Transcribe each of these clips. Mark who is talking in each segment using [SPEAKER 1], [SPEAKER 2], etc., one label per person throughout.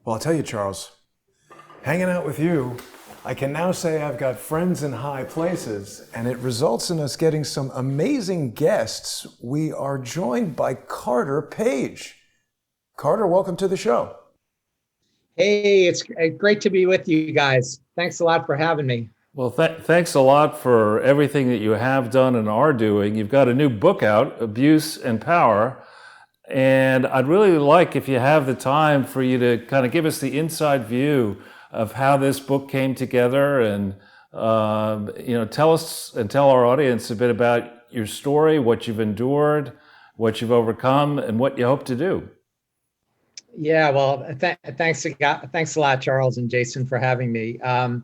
[SPEAKER 1] Well, I'll tell you, Charles, hanging out with you, I can now say I've got friends in high places, and it results in us getting some amazing guests. We are joined by Carter Page. Carter, welcome to the show.
[SPEAKER 2] Hey, it's great to be with you guys. Thanks a lot for having me.
[SPEAKER 3] Well, thanks a lot for everything that you have done and are doing. You've got a new book out, Abuse and Power, and I'd really like, if you have the time, for you to kind of give us the inside view of how this book came together, and tell us and tell our audience a bit about your story, what you've endured, what you've overcome, and what you hope to do.
[SPEAKER 2] Yeah, well, thanks a lot, Charles and Jason, for having me. I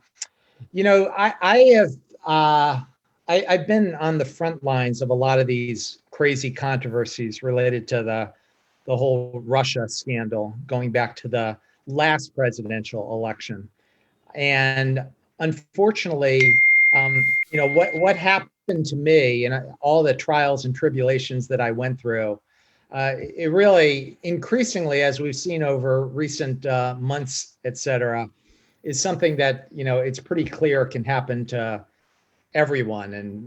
[SPEAKER 2] have I've been on the front lines of a lot of these crazy controversies related to the whole Russia scandal going back to the last presidential election. And unfortunately, what happened to me and all the trials and tribulations that I went through, it really increasingly, as we've seen over recent months, et cetera, is something that it's pretty clear can happen to everyone. And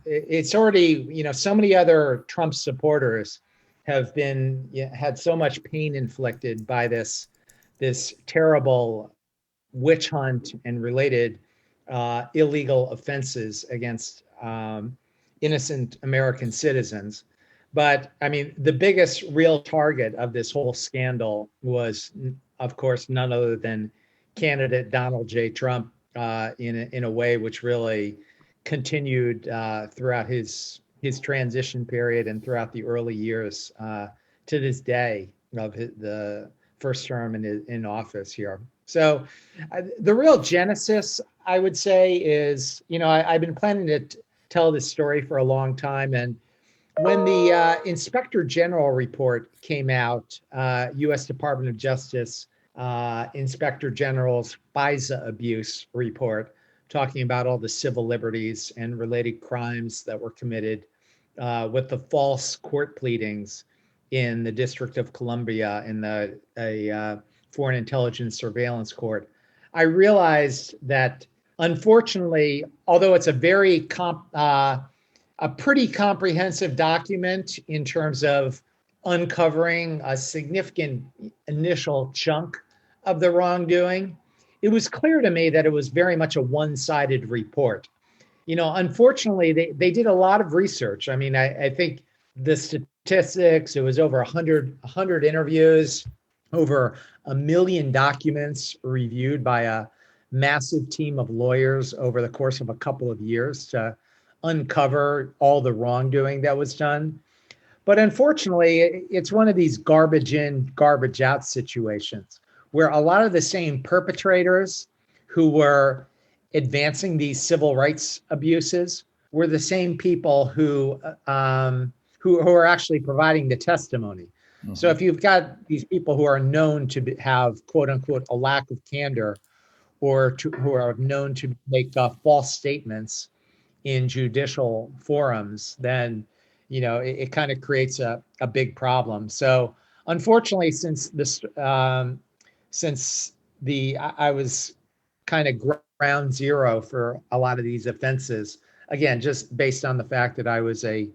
[SPEAKER 2] it's already so many other Trump supporters have been had so much pain inflicted by this terrible witch hunt and related illegal offenses against innocent American citizens. But I mean, the biggest real target of this whole scandal was, of course, none other than candidate Donald J. Trump, in a way which really continued throughout his transition period and throughout the early years to this day of the first term in office here. So the real genesis, I would say, is I've been planning to tell this story for a long time, and when the Inspector General report came out, U.S. Department of Justice Inspector General's FISA abuse report, talking about all the civil liberties and related crimes that were committed with the false court pleadings in the District of Columbia in the Foreign Intelligence Surveillance Court, I realized that, unfortunately, although it's a pretty comprehensive document in terms of uncovering a significant initial chunk of the wrongdoing, it was clear to me that it was very much a one-sided report. Unfortunately, they did a lot of research. I mean, I think the statistics, it was over 100 interviews, over 1 million documents reviewed by a massive team of lawyers over the course of a couple of years to uncover all the wrongdoing that was done. But unfortunately, it's one of these garbage in, garbage out situations where a lot of the same perpetrators who were advancing these civil rights abuses were the same people who are actually providing the testimony. Mm-hmm. So if you've got these people who are known to have, quote unquote, a lack of candor, or who are known to make false statements in judicial forums, then it kind of creates a big problem. So unfortunately, I was kind of ground zero for a lot of these offenses, again, just based on the fact that I was a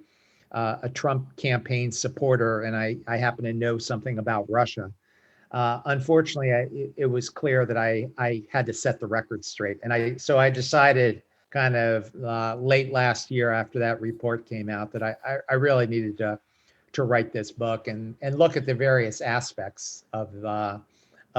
[SPEAKER 2] Trump campaign supporter and I happen to know something about Russia. Unfortunately, it was clear that I had to set the record straight, and so I decided kind of late last year after that report came out that I really needed to write this book and look at the various aspects of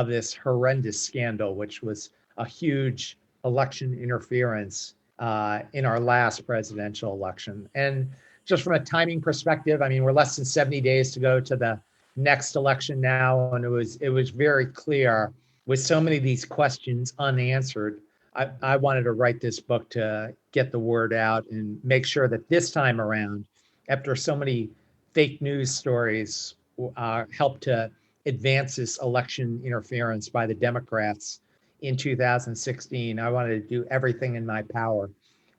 [SPEAKER 2] this horrendous scandal, which was a huge election interference in our last presidential election. And just from a timing perspective, I mean, we're less than 70 days to go to the next election now, and it was very clear with so many of these questions unanswered. I wanted to write this book to get the word out and make sure that this time around, after so many fake news stories helped to advance this election interference by the Democrats in 2016, I wanted to do everything in my power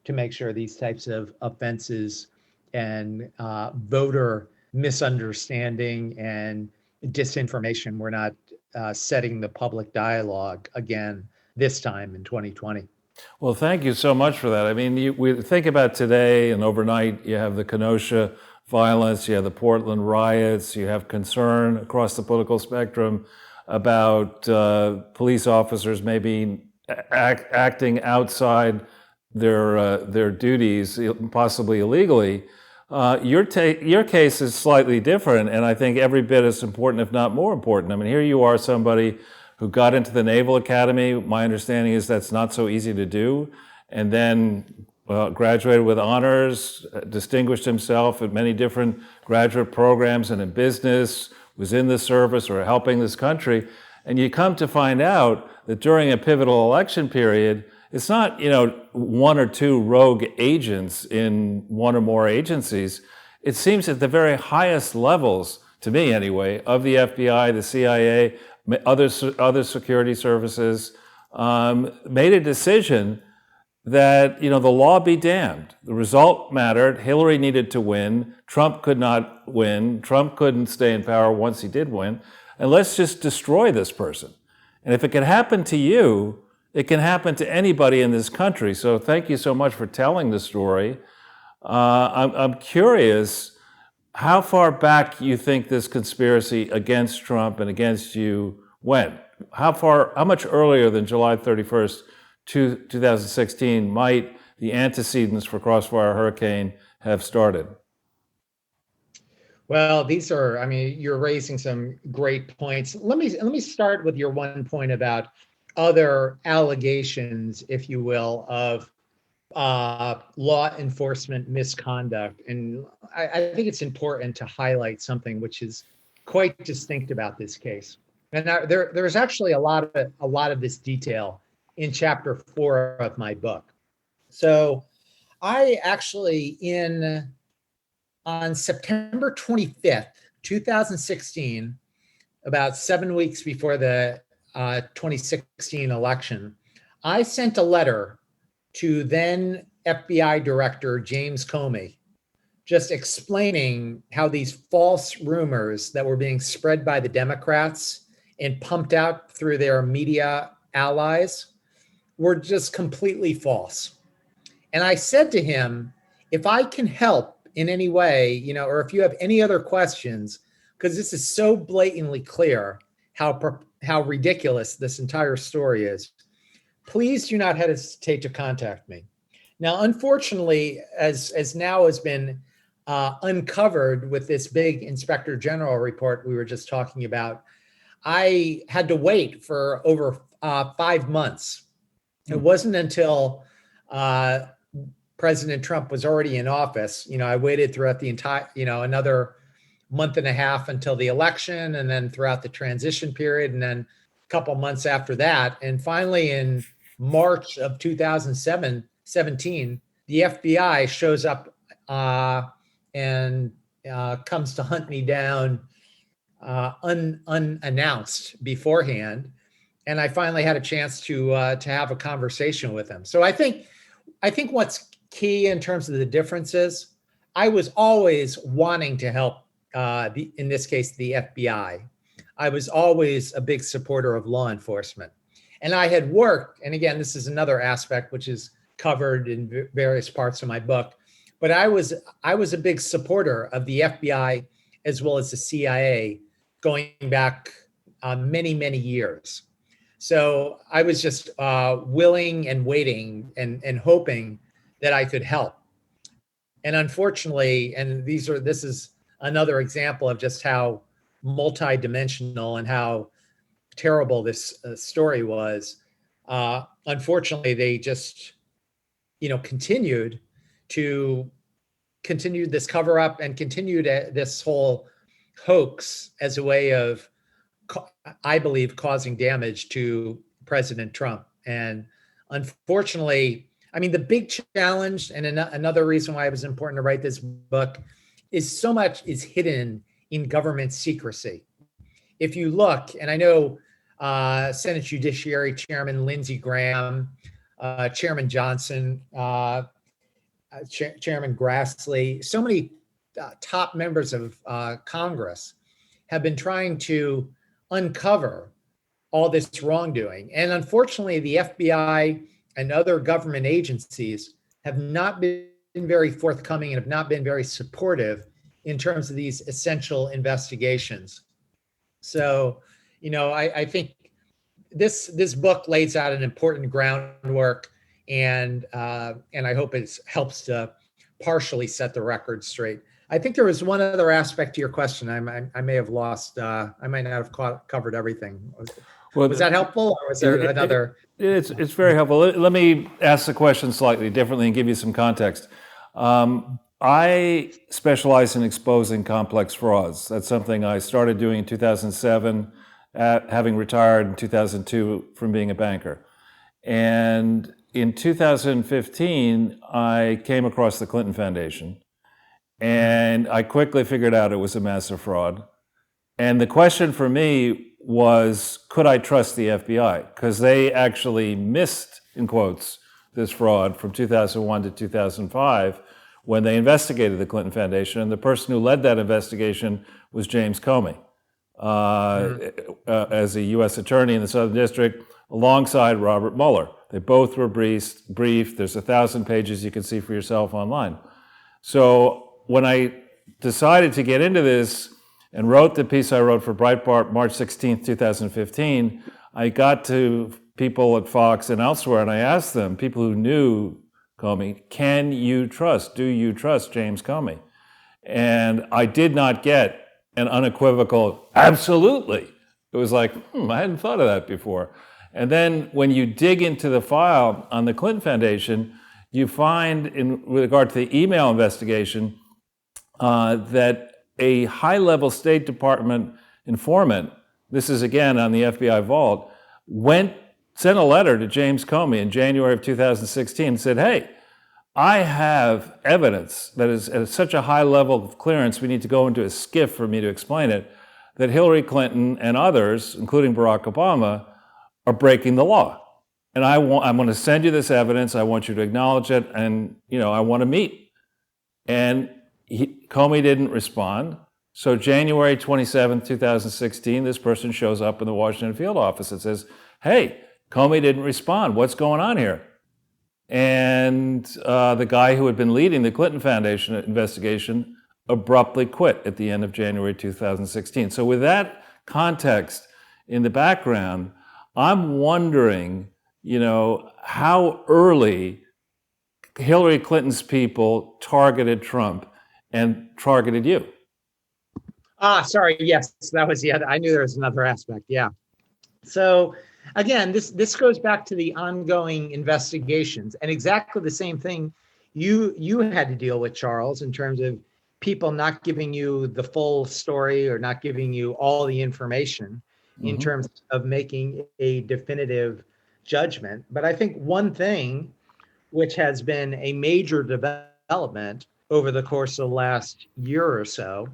[SPEAKER 2] to make sure these types of offenses and voter misunderstanding and disinformation were not setting the public dialogue again this time in 2020.
[SPEAKER 3] Well, thank you so much for that. I mean, we think about today and overnight, you have the Kenosha violence, you have the Portland riots, you have concern across the political spectrum about police officers maybe acting outside their duties, possibly illegally. Your case is slightly different, and I think every bit as important, if not more important. I mean, here you are, somebody who got into the Naval Academy. My understanding is that's not so easy to do, and then graduated with honors, distinguished himself at many different graduate programs and in business, was in the service or helping this country, and you come to find out that during a pivotal election period, it's not, one or two rogue agents in one or more agencies. It seems at the very highest levels, to me anyway, of the FBI, the CIA, other security services, made a decision that, the law be damned. The result mattered. Hillary needed to win. Trump could not win. Trump couldn't stay in power once he did win. And let's just destroy this person. And if it can happen to you, it can happen to anybody in this country. So thank you so much for telling the story. I'm curious how far back you think this conspiracy against Trump and against you went. How much earlier than July 31st, 2016 might the antecedents for Crossfire Hurricane have started?
[SPEAKER 2] Well, you're raising some great points. Let me start with your one point about other allegations, if you will, of law enforcement misconduct. And I think it's important to highlight something which is quite distinct about this case. And there's actually a lot of this detail in chapter 4 of my book. So I actually, on September 25th, 2016, about 7 weeks before the 2016 election, I sent a letter to then FBI Director James Comey, just explaining how these false rumors that were being spread by the Democrats and pumped out through their media allies were just completely false. And I said to him, if I can help in any way, or if you have any other questions, because this is so blatantly clear how ridiculous this entire story is, please do not hesitate to contact me. Now, unfortunately, as now has been uncovered with this big Inspector General report we were just talking about, I had to wait for over 5 months. It wasn't until President Trump was already in office. I waited throughout the entire, another month and a half until the election, and then throughout the transition period, and then a couple months after that. And finally, in March of 2017, the FBI shows up and comes to hunt me down unannounced beforehand. And I finally had a chance to have a conversation with him. So I think what's key in terms of the differences, I was always wanting to help, in this case, the FBI. I was always a big supporter of law enforcement. And I had worked, and again, this is another aspect which is covered in various parts of my book, but I was a big supporter of the FBI as well as the CIA going back many, many years. So I was just willing and waiting and hoping that I could help. And unfortunately, and this is another example of just how multidimensional and how terrible this story was. Unfortunately, they just, continued this cover up and continued this whole hoax as a way of, I believe, causing damage to President Trump. And unfortunately, the big challenge, and another reason why it was important to write this book, is so much is hidden in government secrecy. If you look, and I know Senate Judiciary Chairman Lindsey Graham, Chairman Johnson, Chairman Grassley, so many top members of Congress have been trying to uncover all this wrongdoing. And unfortunately, the FBI and other government agencies have not been very forthcoming and have not been very supportive in terms of these essential investigations. So, I think this book lays out an important groundwork, and I hope it helps to partially set the record straight. I think there was one other aspect to your question. I may have lost. I might not have covered everything. Was that helpful, or was there another?
[SPEAKER 3] It's very helpful. Let me ask the question slightly differently and give you some context. I specialize in exposing complex frauds. That's something I started doing in 2007, having retired in 2002 from being a banker. And in 2015, I came across the Clinton Foundation, and I quickly figured out it was a massive fraud. And the question for me was, could I trust the FBI? Because they actually missed, in quotes, this fraud from 2001 to 2005 when they investigated the Clinton Foundation. And the person who led that investigation was James Comey, as a U.S. attorney in the Southern District, alongside Robert Mueller. They both were briefed. There's 1,000 pages you can see for yourself online. So when I decided to get into this and wrote the piece I wrote for Breitbart March 16th, 2015, I got to people at Fox and elsewhere, and I asked them, people who knew Comey, do you trust James Comey? And I did not get an unequivocal, absolutely. It was like, I hadn't thought of that before. And then when you dig into the file on the Clinton Foundation, you find, with regard to the email investigation, that a high-level State Department informant, this is again on the FBI vault, sent a letter to James Comey in January of 2016 and said, hey, I have evidence that is at such a high level of clearance, we need to go into a SCIF for me to explain it, that Hillary Clinton and others, including Barack Obama, are breaking the law. And I'm going to send you this evidence, I want you to acknowledge it, and I want to meet. And Comey didn't respond. So January 27th, 2016, this person shows up in the Washington field office and says, hey, Comey didn't respond. What's going on here? And the guy who had been leading the Clinton Foundation investigation abruptly quit at the end of January 2016. So with that context in the background, I'm wondering, how early Hillary Clinton's people targeted Trump and targeted you.
[SPEAKER 2] Sorry. Yes, that was the other. I knew there was another aspect. Yeah. So again, this goes back to the ongoing investigations, and exactly the same thing you had to deal with, Charles, in terms of people not giving you the full story or not giving you all the information in terms of making a definitive judgment. But I think one thing which has been a major development over the course of the last year or so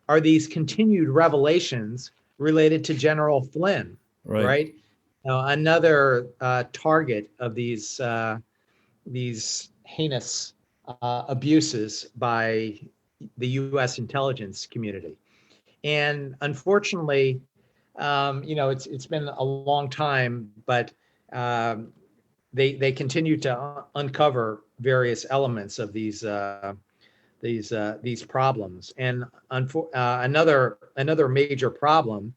[SPEAKER 2] are these continued revelations related to General Flynn, right? Now, another target of these heinous abuses by the U.S. intelligence community. And unfortunately, it's been a long time, but they continue to uncover various elements of these problems. And another major problem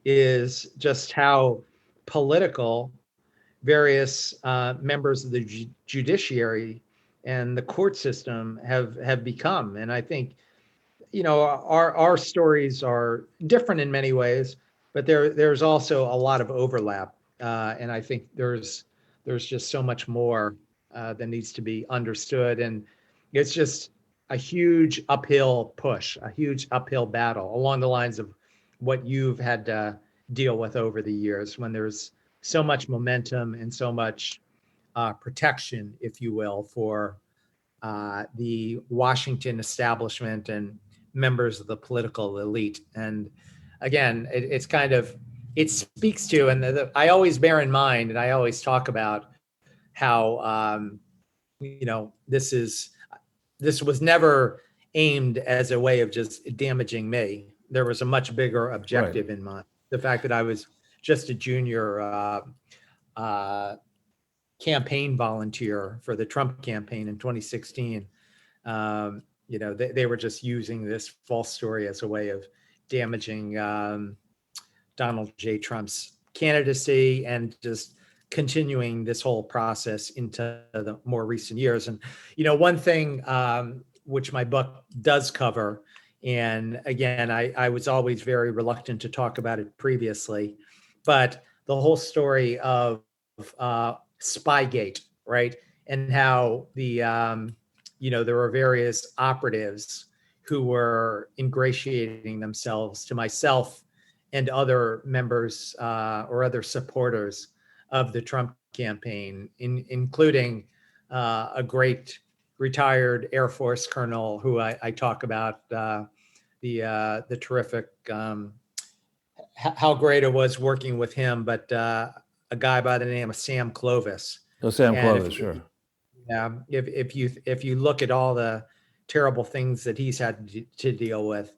[SPEAKER 2] is just how political various members of the judiciary and the court system have become. And I think, our stories are different in many ways, but there's also a lot of overlap. And I think there's just so much more that needs to be understood. And it's just a huge uphill push, a huge uphill battle along the lines of what you've had to deal with over the years, when there's so much momentum and so much protection, if you will, for the Washington establishment and members of the political elite. And again, it speaks to, and I always bear in mind, and I always talk about how, this was never aimed as a way of just damaging me. There was a much bigger objective in mind. The fact that I was just a junior campaign volunteer for the Trump campaign in 2016. They were just using this false story as a way of damaging Donald J. Trump's candidacy and just continuing this whole process into the more recent years. And, one thing which my book does cover, and again, I was always very reluctant to talk about it previously, but the whole story of Spygate, right? And how there were various operatives who were ingratiating themselves to myself and other members or other supporters of the Trump campaign, including a great retired Air Force colonel who I talk about, the terrific, how great it was working with him, but a guy by the name of Sam Clovis.
[SPEAKER 3] Oh, Sam Clovis, sure.
[SPEAKER 2] Yeah, if you look at all the terrible things that he's had to deal with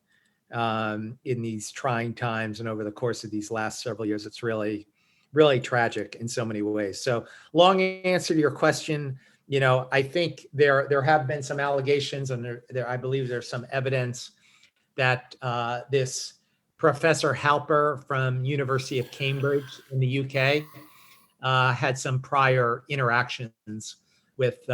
[SPEAKER 2] in these trying times and over the course of these last several years, it's really, really tragic in so many ways. So, long answer to your question, I think there have been some allegations, and there I believe there's some evidence that this Professor Halper from University of Cambridge in the UK had some prior interactions with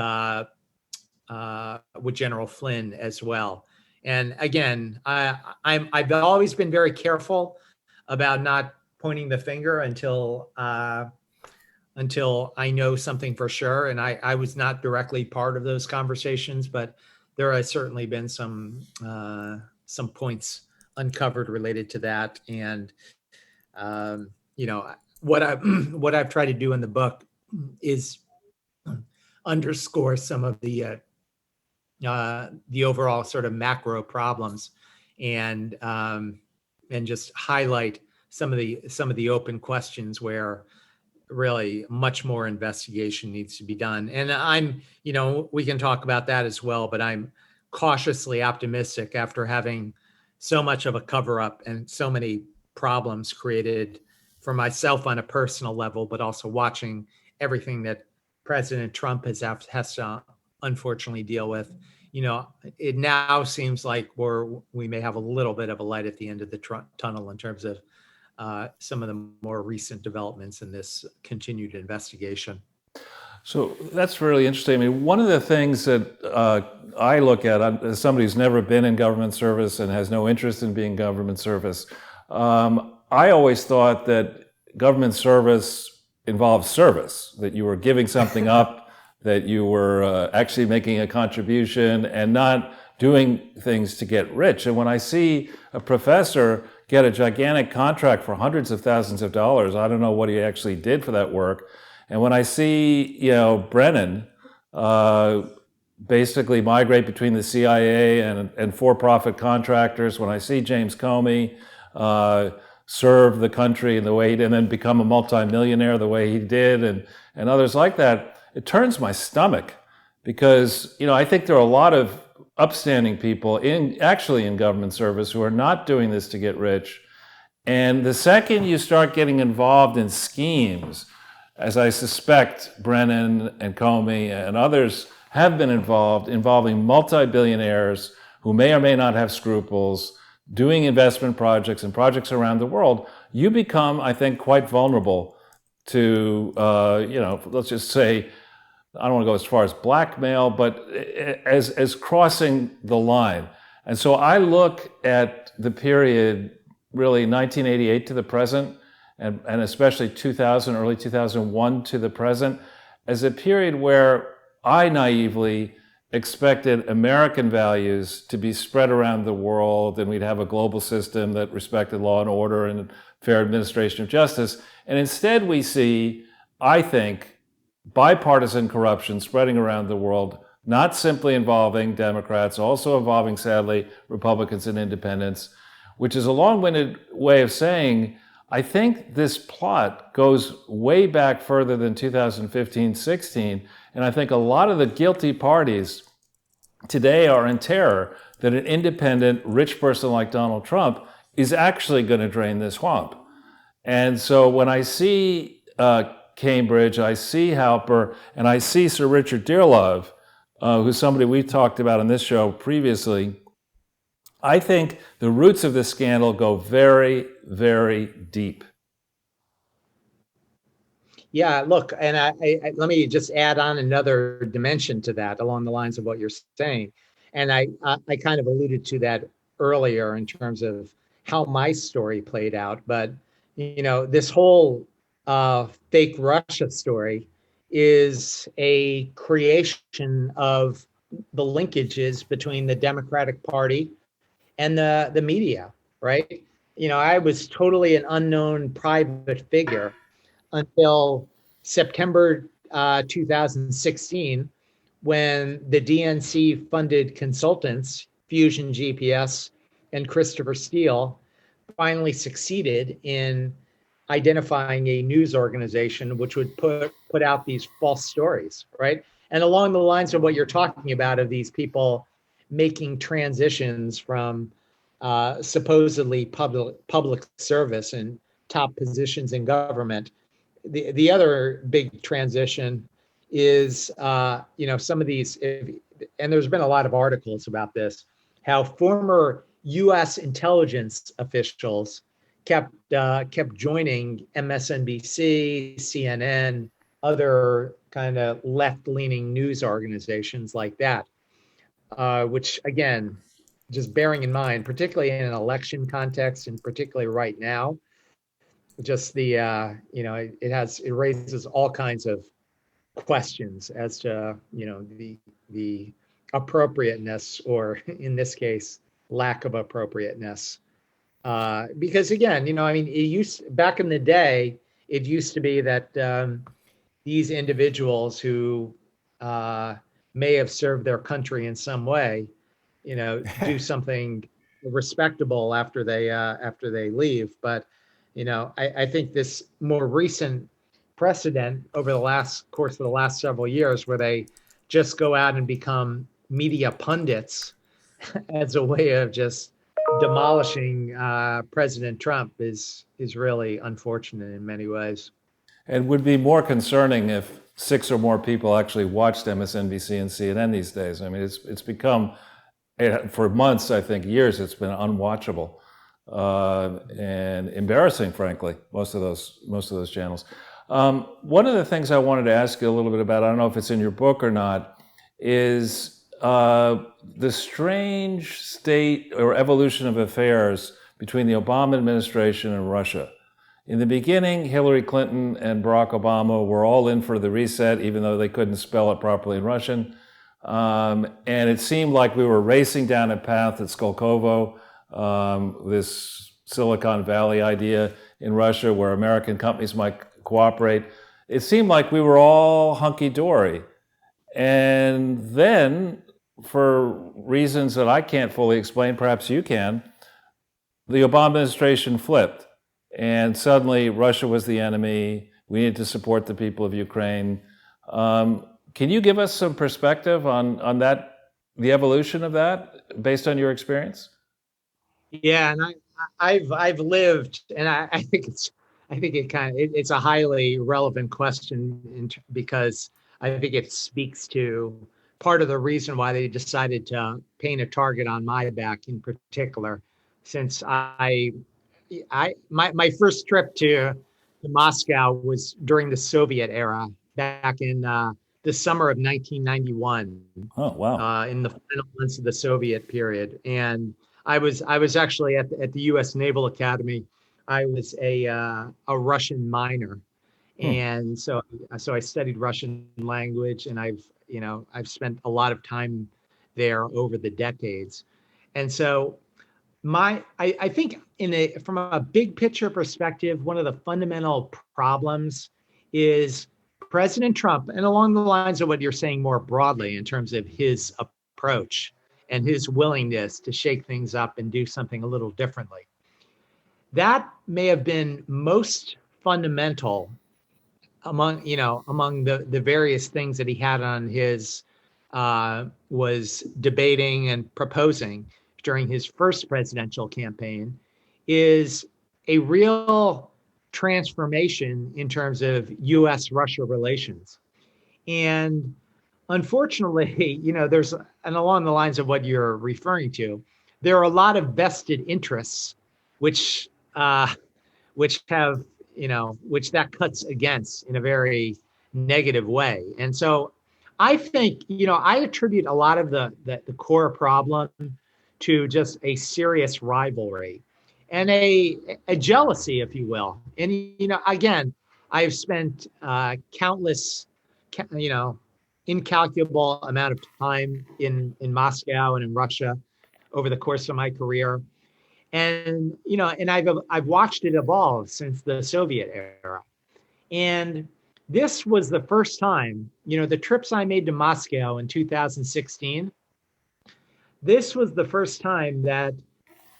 [SPEAKER 2] General Flynn as well. And again, I've always been very careful about not pointing the finger until I know something for sure. And I was not directly part of those conversations, but there has certainly been some points uncovered related to that. And what I've tried to do in the book is underscore some of the overall sort of macro problems, and just highlight some of the open questions where really much more investigation needs to be done. And we can talk about that as well, but I'm cautiously optimistic after having so much of a cover up and so many problems created for myself on a personal level, but also watching everything that President Trump has to unfortunately deal with. It now seems like we may have a little bit of a light at the end of the tunnel in terms of some of the more recent developments in this continued investigation.
[SPEAKER 3] So that's really interesting. I mean, one of the things that I look at as somebody who's never been in government service and has no interest in being government service, I always thought that government service involves service, that you were giving something up, that you were actually making a contribution and not doing things to get rich. And when I see a professor get a gigantic contract for hundreds of thousands of dollars, I don't know what he actually did for that work. And when I see, Brennan basically migrate between the CIA and for-profit contractors, when I see James Comey serve the country in the way he did, and then become a multimillionaire the way he did, and others like that, it turns my stomach, because I think there are a lot of upstanding people actually in government service who are not doing this to get rich. And the second you start getting involved in schemes, as I suspect Brennan and Comey and others have been involving multi-billionaires who may or may not have scruples, doing investment projects and projects around the world, you become, I think, quite vulnerable to, let's just say, I don't want to go as far as blackmail, but as crossing the line. And so I look at the period, really 1988 to the present, and especially 2000, early 2001 to the present, as a period where I naively expected American values to be spread around the world, and we'd have a global system that respected law and order and fair administration of justice. And instead we see, I think, bipartisan corruption spreading around the world, not simply involving Democrats, also involving, sadly, Republicans and independents, which is a long-winded way of saying, I think this plot goes way back further than 2015-16, and I think a lot of the guilty parties today are in terror that an independent, rich person like Donald Trump is actually going to drain this swamp. And so when I see Cambridge, I see Halper, and I see Sir Richard Dearlove, who's somebody we've talked about on this show previously, I think the roots of this scandal go very, very deep.
[SPEAKER 2] Yeah, look, and let me just add on another dimension to that along the lines of what you're saying. And I kind of alluded to that earlier in terms of how my story played out. But, this whole fake Russia story is a creation of the linkages between the Democratic Party and the media, right? I was totally an unknown private figure until September 2016, when the DNC funded consultants, Fusion GPS and Christopher Steele, finally succeeded in identifying a news organization which would put out these false stories, right? And along the lines of what you're talking about, of these people making transitions from supposedly public service and top positions in government. The other big transition is some of these, and there's been a lot of articles about this, how former U.S. intelligence officials kept joining MSNBC, CNN, other kind of left-leaning news organizations like that, which again, just bearing in mind, particularly in an election context, and particularly right now, just the it raises all kinds of questions as to the appropriateness, or in this case, lack of appropriateness. Because again, back in the day, it used to be that these individuals who may have served their country in some way, do something respectable after they leave. But I think this more recent precedent over the course of the last several years, where they just go out and become media pundits as a way of just demolishing President Trump, is really unfortunate in many ways.
[SPEAKER 3] It would be more concerning if 6 or more people actually watched MSNBC and CNN these days. I mean, it's become, for months, I think years, it's been unwatchable and embarrassing, frankly. Most of those channels. One of the things I wanted to ask you a little bit about, I don't know if it's in your book or not, is the strange state or evolution of affairs between the Obama administration and Russia. In the beginning, Hillary Clinton and Barack Obama were all in for the reset, even though they couldn't spell it properly in Russian. And it seemed like we were racing down a path at Skolkovo, this Silicon Valley idea in Russia where American companies might cooperate. It seemed like we were all hunky-dory. And then, for reasons that I can't fully explain, perhaps you can, the Obama administration flipped. And suddenly Russia was the enemy. We needed to support the people of Ukraine. Can you give us some perspective on that, the evolution of that, based on your experience?
[SPEAKER 2] Yeah, and I've lived, and I think it's a highly relevant question, because I think it speaks to part of the reason why they decided to paint a target on my back in particular, since my first trip to Moscow was during the Soviet era, back in the summer of 1991.
[SPEAKER 3] Oh, wow.
[SPEAKER 2] In the final months of the Soviet period. And I was actually at the U.S. Naval Academy. I was a Russian minor. And so I studied Russian language, and I've spent a lot of time there over the decades. And so I think from a big picture perspective, one of the fundamental problems is President Trump, and along the lines of what you're saying more broadly in terms of his approach and his willingness to shake things up and do something a little differently. That may have been most fundamental among the various things that he had on his was debating and proposing during his first presidential campaign, is a real transformation in terms of U.S.-Russia relations. And unfortunately, and along the lines of what you're referring to, there are a lot of vested interests which have, which that cuts against in a very negative way. And so I think, I attribute a lot of the core problem to just a serious rivalry and a jealousy, if you will. And, again, I've spent countless, incalculable amount of time in Moscow and in Russia over the course of my career. And, and I've watched it evolve since the Soviet era. And this was the first time, the trips I made to Moscow in 2016, this was the first time that,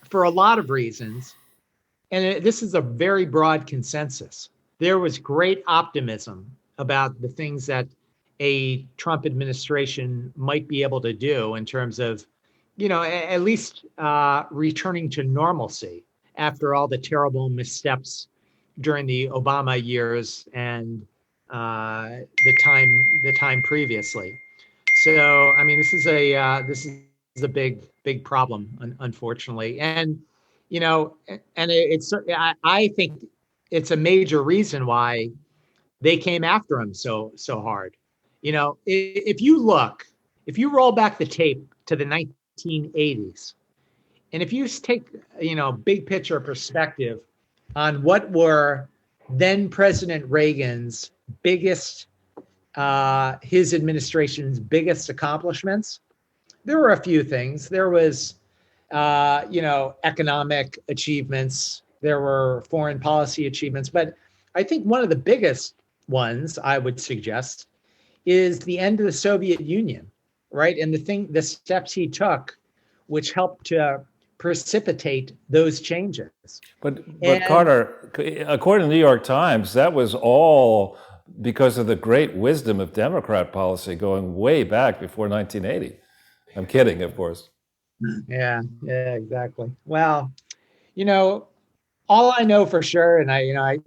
[SPEAKER 2] for a lot of reasons, and this is a very broad consensus, there was great optimism about the things that a Trump administration might be able to do in terms of, at least returning to normalcy after all the terrible missteps during the Obama years and the time previously. So, I mean, this is a big problem, unfortunately, and I think it's a major reason why they came after him so hard. If you roll back the tape to the 1980s, and if you take big picture perspective on what were then President Reagan's biggest, his administration's biggest accomplishments, there were a few things. There was, economic achievements. There were foreign policy achievements. But I think one of the biggest ones, I would suggest, is the end of the Soviet Union, right? And the steps he took, which helped to precipitate those changes.
[SPEAKER 3] But Carter, according to the New York Times, that was all because of the great wisdom of Democrat policy going way back before 1980. I'm kidding, of course.
[SPEAKER 2] Yeah, exactly. Well, all I know for sure, and I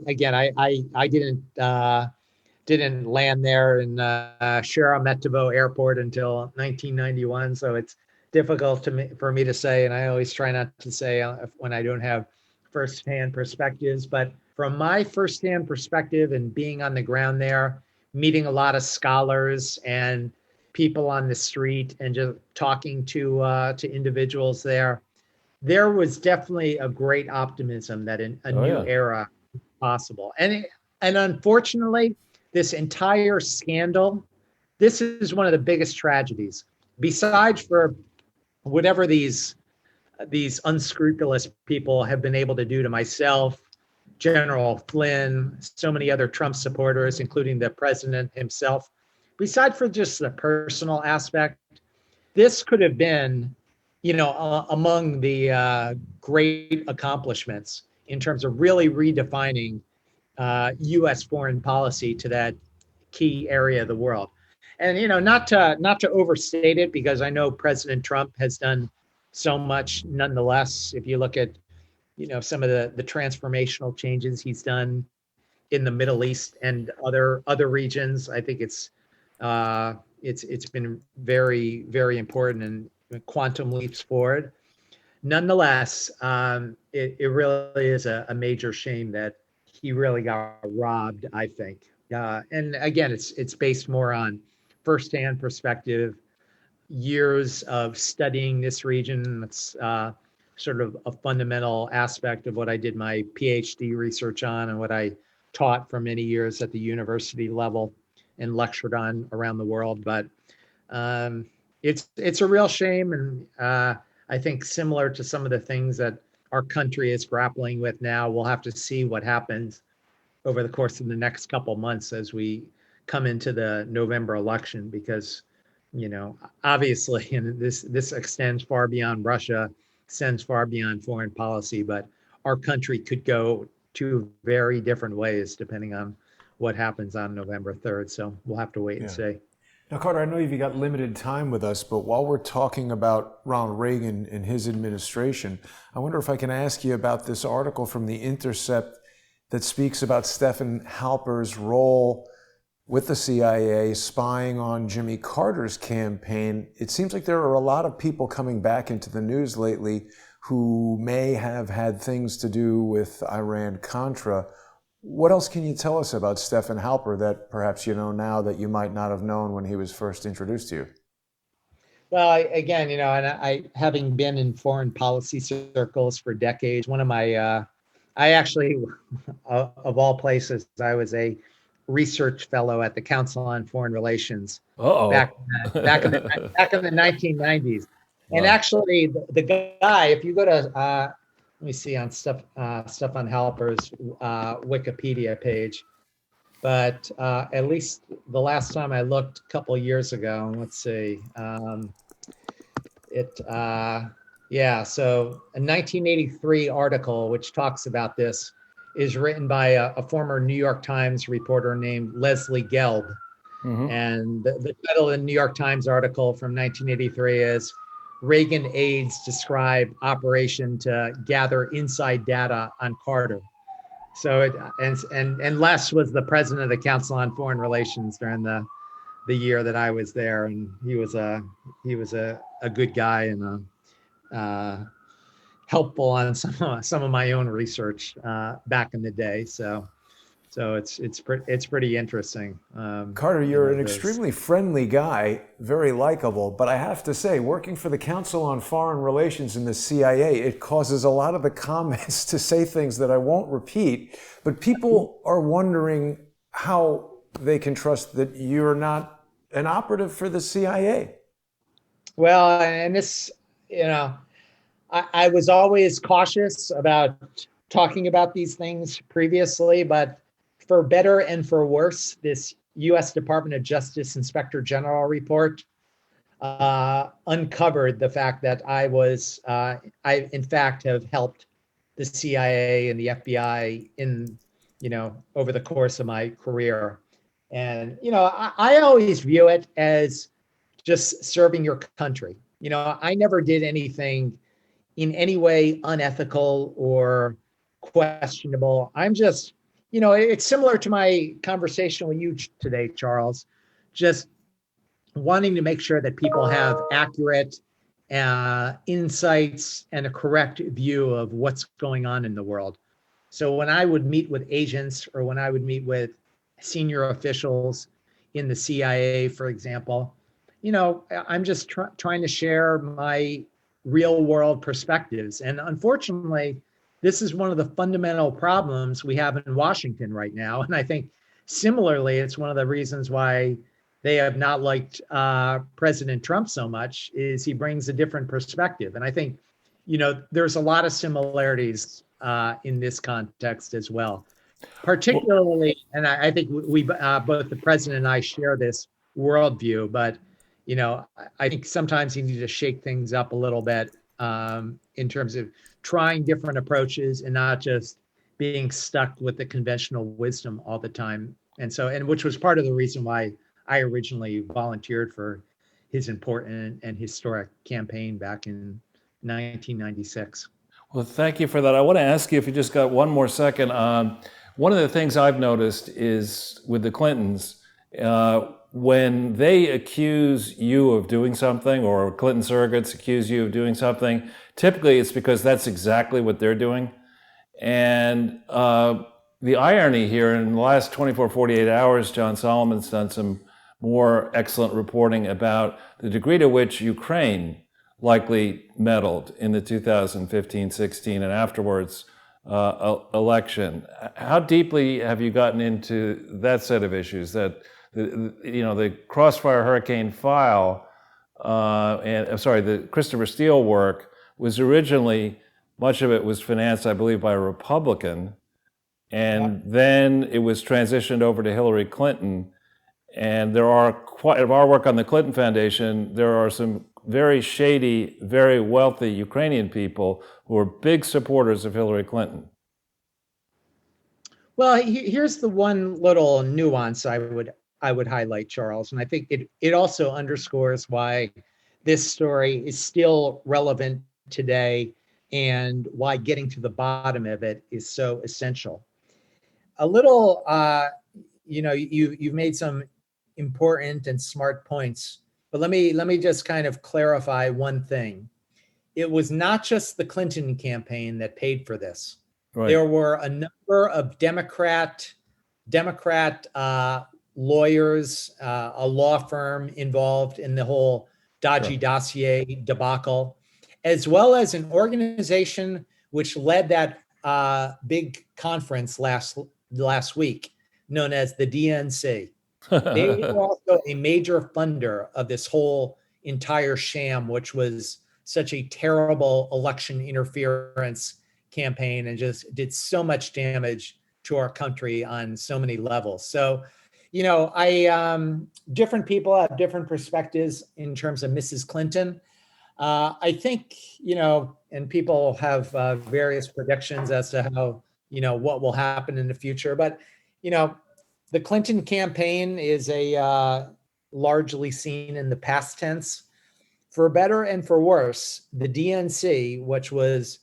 [SPEAKER 2] didn't land there in Sheremetyevo Airport until 1991, so it's difficult for me to say, and I always try not to say when I don't have firsthand perspectives. But from my firsthand perspective and being on the ground there, meeting a lot of scholars and people on the street and just talking to individuals there was definitely a great optimism that a new era is possible. And unfortunately, this entire scandal, this is one of the biggest tragedies. Besides for whatever these unscrupulous people have been able to do to myself, General Flynn, so many other Trump supporters, including the president himself, besides for just the personal aspect, this could have been, among the great accomplishments in terms of really redefining U.S. foreign policy to that key area of the world. And, not to overstate it, because I know President Trump has done so much nonetheless. If you look at, some of the transformational changes he's done in the Middle East and other regions, I think it's been very, very important and quantum leaps forward. Nonetheless, it really is a major shame that he really got robbed, I think. And again, it's based more on firsthand perspective, years of studying this region. That's sort of a fundamental aspect of what I did my PhD research on and what I taught for many years at the university level and lectured on around the world. But it's a real shame. And I think similar to some of the things that our country is grappling with now, we'll have to see what happens over the course of the next couple of months as we come into the November election, because, obviously, and this extends far beyond Russia, extends far beyond foreign policy, but our country could go two very different ways depending on what happens on November 3rd. So we'll have to wait and see.
[SPEAKER 1] Now, Carter, I know you've got limited time with us, but while we're talking about Ronald Reagan and his administration, I wonder if I can ask you about this article from The Intercept that speaks about Stephen Halper's role with the CIA spying on Jimmy Carter's campaign. It seems like there are a lot of people coming back into the news lately who may have had things to do with Iran-Contra. What else can you tell us about Stephen Halper that perhaps you know now that you might not have known when he was first introduced to you?
[SPEAKER 2] Well, again, and I, having been in foreign policy circles for decades, one of my, I actually, of all places, I was a research fellow at the Council on Foreign Relations back back in the 1990s. And
[SPEAKER 3] Wow.
[SPEAKER 2] actually, the guy, if you go to, let me see on Stefan Halper's Wikipedia page, but at least the last time I looked a couple of years ago, let's see, yeah, so a 1983 article which talks about this is written by a former New York Times reporter named Leslie Gelb.
[SPEAKER 3] Mhm.
[SPEAKER 2] And the title of the New York Times article from 1983 is Reagan Aides Describe Operation to Gather Inside Data on Carter. So and Les was the president of the Council on Foreign Relations during the year that I was there, and he was a good guy and helpful on some of my own research back in the day. So it's pretty interesting.
[SPEAKER 1] Carter, you're an extremely friendly guy, very likable, but I have to say, working for the Council on Foreign Relations in the CIA, it causes a lot of the comments to say things that I won't repeat, but people are wondering how they can trust that you're not an operative for the CIA.
[SPEAKER 2] Well, and this, I was always cautious about talking about these things previously, but for better and for worse, this U.S. Department of Justice Inspector General report uncovered the fact that I in fact have helped the CIA and the FBI in, over the course of my career. And, I always view it as just serving your country. I never did anything in any way unethical or questionable. I'm just, it's similar to my conversation with you today, Charles, just wanting to make sure that people have accurate insights and a correct view of what's going on in the world. So when I would meet with agents or when I would meet with senior officials in the CIA, for example, I'm just trying to share my real world perspectives. And unfortunately, this is one of the fundamental problems we have in Washington right now. And I think similarly, it's one of the reasons why they have not liked President Trump so much is he brings a different perspective. And I think, there's a lot of similarities in this context as well. Particularly, and I think we both the president and I share this worldview, but I think sometimes you need to shake things up a little bit in terms of trying different approaches and not just being stuck with the conventional wisdom all the time. And which was part of the reason why I originally volunteered for his important and historic campaign back in 1996.
[SPEAKER 3] Well, thank you for that. I want to ask you if you just got one more second on one of the things I've noticed is with the Clintons, when they accuse you of doing something or Clinton surrogates accuse you of doing something, typically it's because that's exactly what they're doing. And the irony here, in the last 24, 48 hours, John Solomon's done some more excellent reporting about the degree to which Ukraine likely meddled in the 2015-16 and afterwards election. How deeply have you gotten into that set of issues? That the Crossfire Hurricane file, the Christopher Steele work was originally, much of it was financed, I believe, by a Republican, and then it was transitioned over to Hillary Clinton. And there are quite of our work on the Clinton Foundation, there are some very shady, very wealthy Ukrainian people who are big supporters of Hillary Clinton.
[SPEAKER 2] Well, here's the one little nuance I would highlight, Charles, and I think it also underscores why this story is still relevant today and why getting to the bottom of it is so essential. a little, you've made some important and smart points, but let me just kind of clarify one thing. It was not just the Clinton campaign that paid for this.
[SPEAKER 3] Right.
[SPEAKER 2] There were a number of Democrat lawyers, a law firm involved in the whole dodgy dossier debacle, as well as an organization which led that big conference last week, known as the DNC. They were also a major funder of this whole entire sham, which was such a terrible election interference campaign and just did so much damage to our country on so many levels. So, different people have different perspectives in terms of Mrs. Clinton. I think, and people have various predictions as to how, what will happen in the future. But, the Clinton campaign is largely seen in the past tense. For better and for worse, the DNC, which was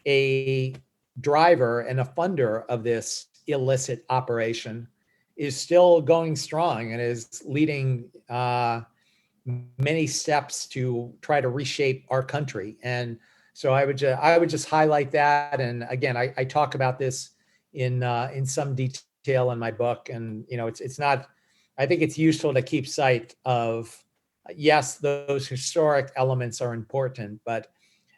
[SPEAKER 2] a driver and a funder of this illicit operation, is still going strong and is leading many steps to try to reshape our country. And so I would just highlight that. And again, I talk about this in some detail in my book. And it's not. I think it's useful to keep sight of. Yes, those historic elements are important, but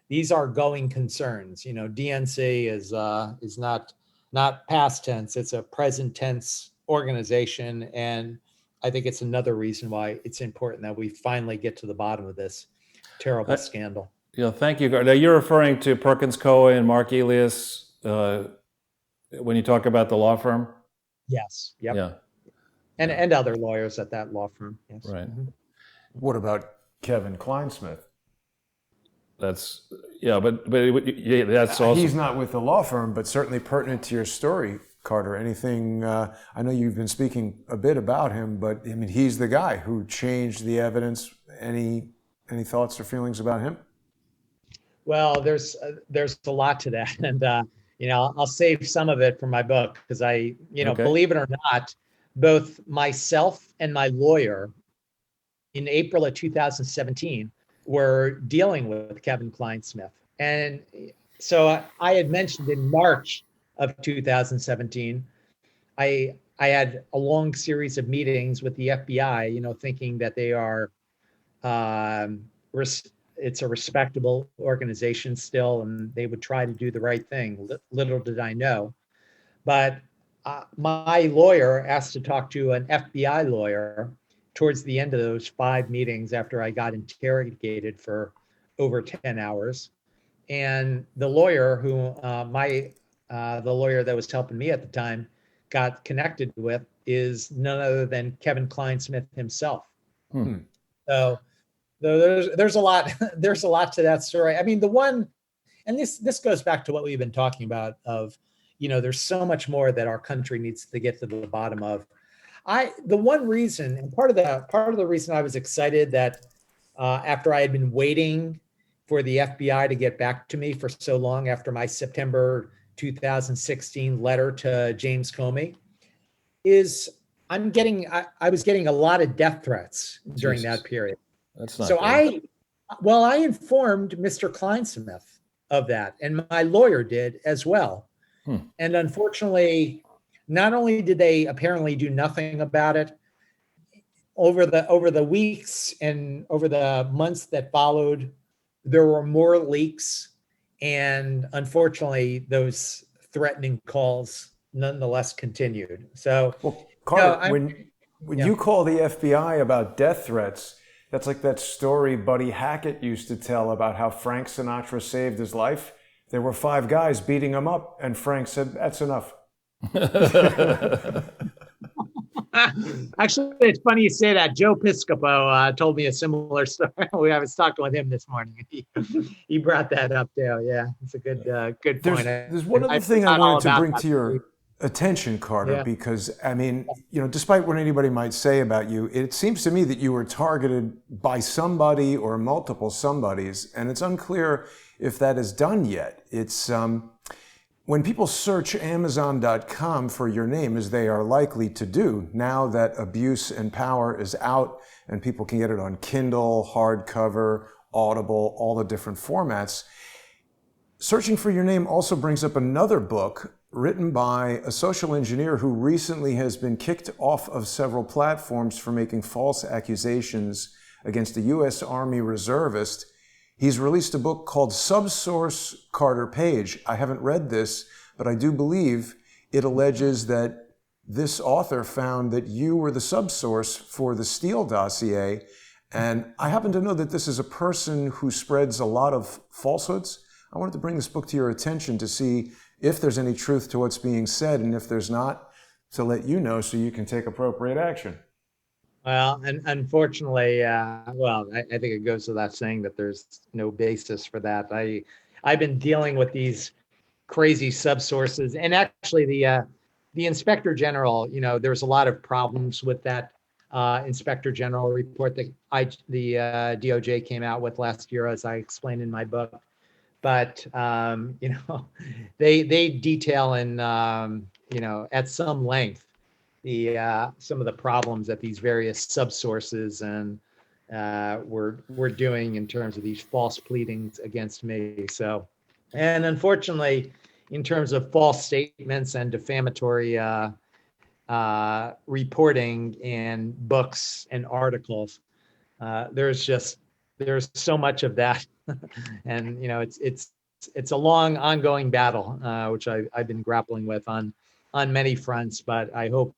[SPEAKER 2] these are going concerns. DNC is not past tense; it's a present tense organization, and I think it's another reason why it's important that we finally get to the bottom of this terrible scandal.
[SPEAKER 3] Thank you. Now you're referring to Perkins Coie and Mark Elias when you talk about the law firm.
[SPEAKER 2] Yes. Yep.
[SPEAKER 3] Yeah.
[SPEAKER 2] And other lawyers at that law firm. Yes.
[SPEAKER 3] Right.
[SPEAKER 2] Mm-hmm.
[SPEAKER 1] What about Kevin Kleinsmith?
[SPEAKER 3] That's that's also.
[SPEAKER 1] He's not with the law firm, but certainly pertinent to your story, Carter. Anything? I know you've been speaking a bit about him, but I mean, he's the guy who changed the evidence. Any thoughts or feelings about him?
[SPEAKER 2] Well, there's a lot to that, and I'll save some of it for my book because believe it or not, both myself and my lawyer in April of 2017 were dealing with Kevin Kleinsmith. And so I had mentioned in March of 2017, I had a long series of meetings with the FBI, thinking that they are, it's a respectable organization still, and they would try to do the right thing. Little did I know. But my lawyer asked to talk to an FBI lawyer towards the end of those 5 meetings after I got interrogated for over 10 hours. And the lawyer who the lawyer that was helping me at the time got connected with is none other than Kevin Kleinsmith himself. So there's a lot to that story. I mean, the one, and this goes back to what we've been talking about of, there's so much more that our country needs to get to the bottom of. The one reason, and part of the reason I was excited that after I had been waiting for the FBI to get back to me for so long after my September 2016 letter to James Comey, is I was getting a lot of death threats during that period.
[SPEAKER 3] That's not
[SPEAKER 2] so
[SPEAKER 3] good.
[SPEAKER 2] I informed Mr. Kleinsmith of that, and my lawyer did as well. And unfortunately, not only did they apparently do nothing about it, over the weeks and over the months that followed, there were more leaks, and unfortunately, those threatening calls nonetheless continued. So,
[SPEAKER 1] well, Carter, when you call the FBI about death threats, that's like that story Buddy Hackett used to tell about how Frank Sinatra saved his life. There were 5 guys beating him up, and Frank said, "That's enough."
[SPEAKER 2] Actually, it's funny you say that. Joe Piscopo told me a similar story. I was talking with him this morning. He brought that up too. Yeah, it's a good point.
[SPEAKER 1] There's one other thing I wanted to bring to your attention, Carter, because I mean, despite what anybody might say about you, it seems to me that you were targeted by somebody or multiple somebodies, and it's unclear if that is done yet. It's when people search Amazon.com for your name, as they are likely to do now that Abuse and Power is out and people can get it on Kindle, hardcover, Audible, all the different formats, searching for your name also brings up another book written by a social engineer who recently has been kicked off of several platforms for making false accusations against a U.S. Army reservist. He's released a book called Subsource Carter Page. I haven't read this, but I do believe it alleges that this author found that you were the subsource for the Steele dossier. And I happen to know that this is a person who spreads a lot of falsehoods. I wanted to bring this book to your attention to see if there's any truth to what's being said, and if there's not, to let you know so you can take appropriate action.
[SPEAKER 2] Well, and unfortunately, I think it goes without saying that there's no basis for that. I've been dealing with these crazy subsources, and actually the Inspector General, there's a lot of problems with that Inspector General report that the DOJ came out with last year, as I explained in my book. But they detail in at some length some of the problems that these various subsources and were doing in terms of these false pleadings against me. So, and unfortunately, in terms of false statements and defamatory reporting in books and articles, there's so much of that, and it's a long ongoing battle, which I've been grappling with on many fronts. But I hope,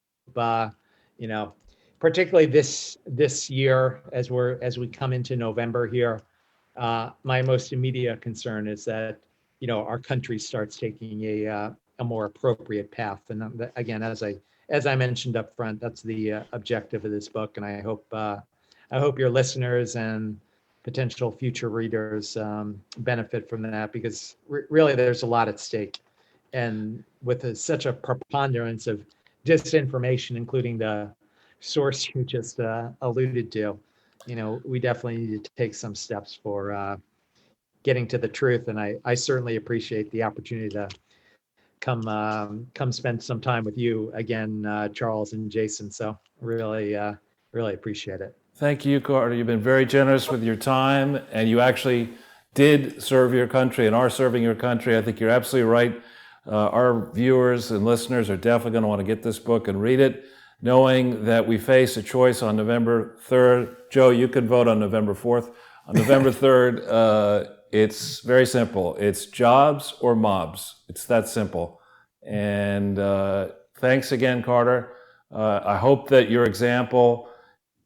[SPEAKER 2] particularly this year, as we come into November here, my most immediate concern is that our country starts taking a more appropriate path. And again, as I mentioned up front, that's the objective of this book. And I hope your listeners and potential future readers benefit from that, because really there's a lot at stake. And with such a preponderance of disinformation, including the source you just alluded to, we definitely need to take some steps for getting to the truth. And I certainly appreciate the opportunity to come spend some time with you again, Charles and Jason. So really appreciate it.
[SPEAKER 3] Thank you, Carter. You've been very generous with your time, and you actually did serve your country and are serving your country. I think you're absolutely right. Our viewers and listeners are definitely going to want to get this book and read it, knowing that we face a choice on November 3rd. Joe, you can vote on November 4th. On November 3rd, it's very simple. It's jobs or mobs. It's that simple. And thanks again, Carter. I hope that your example,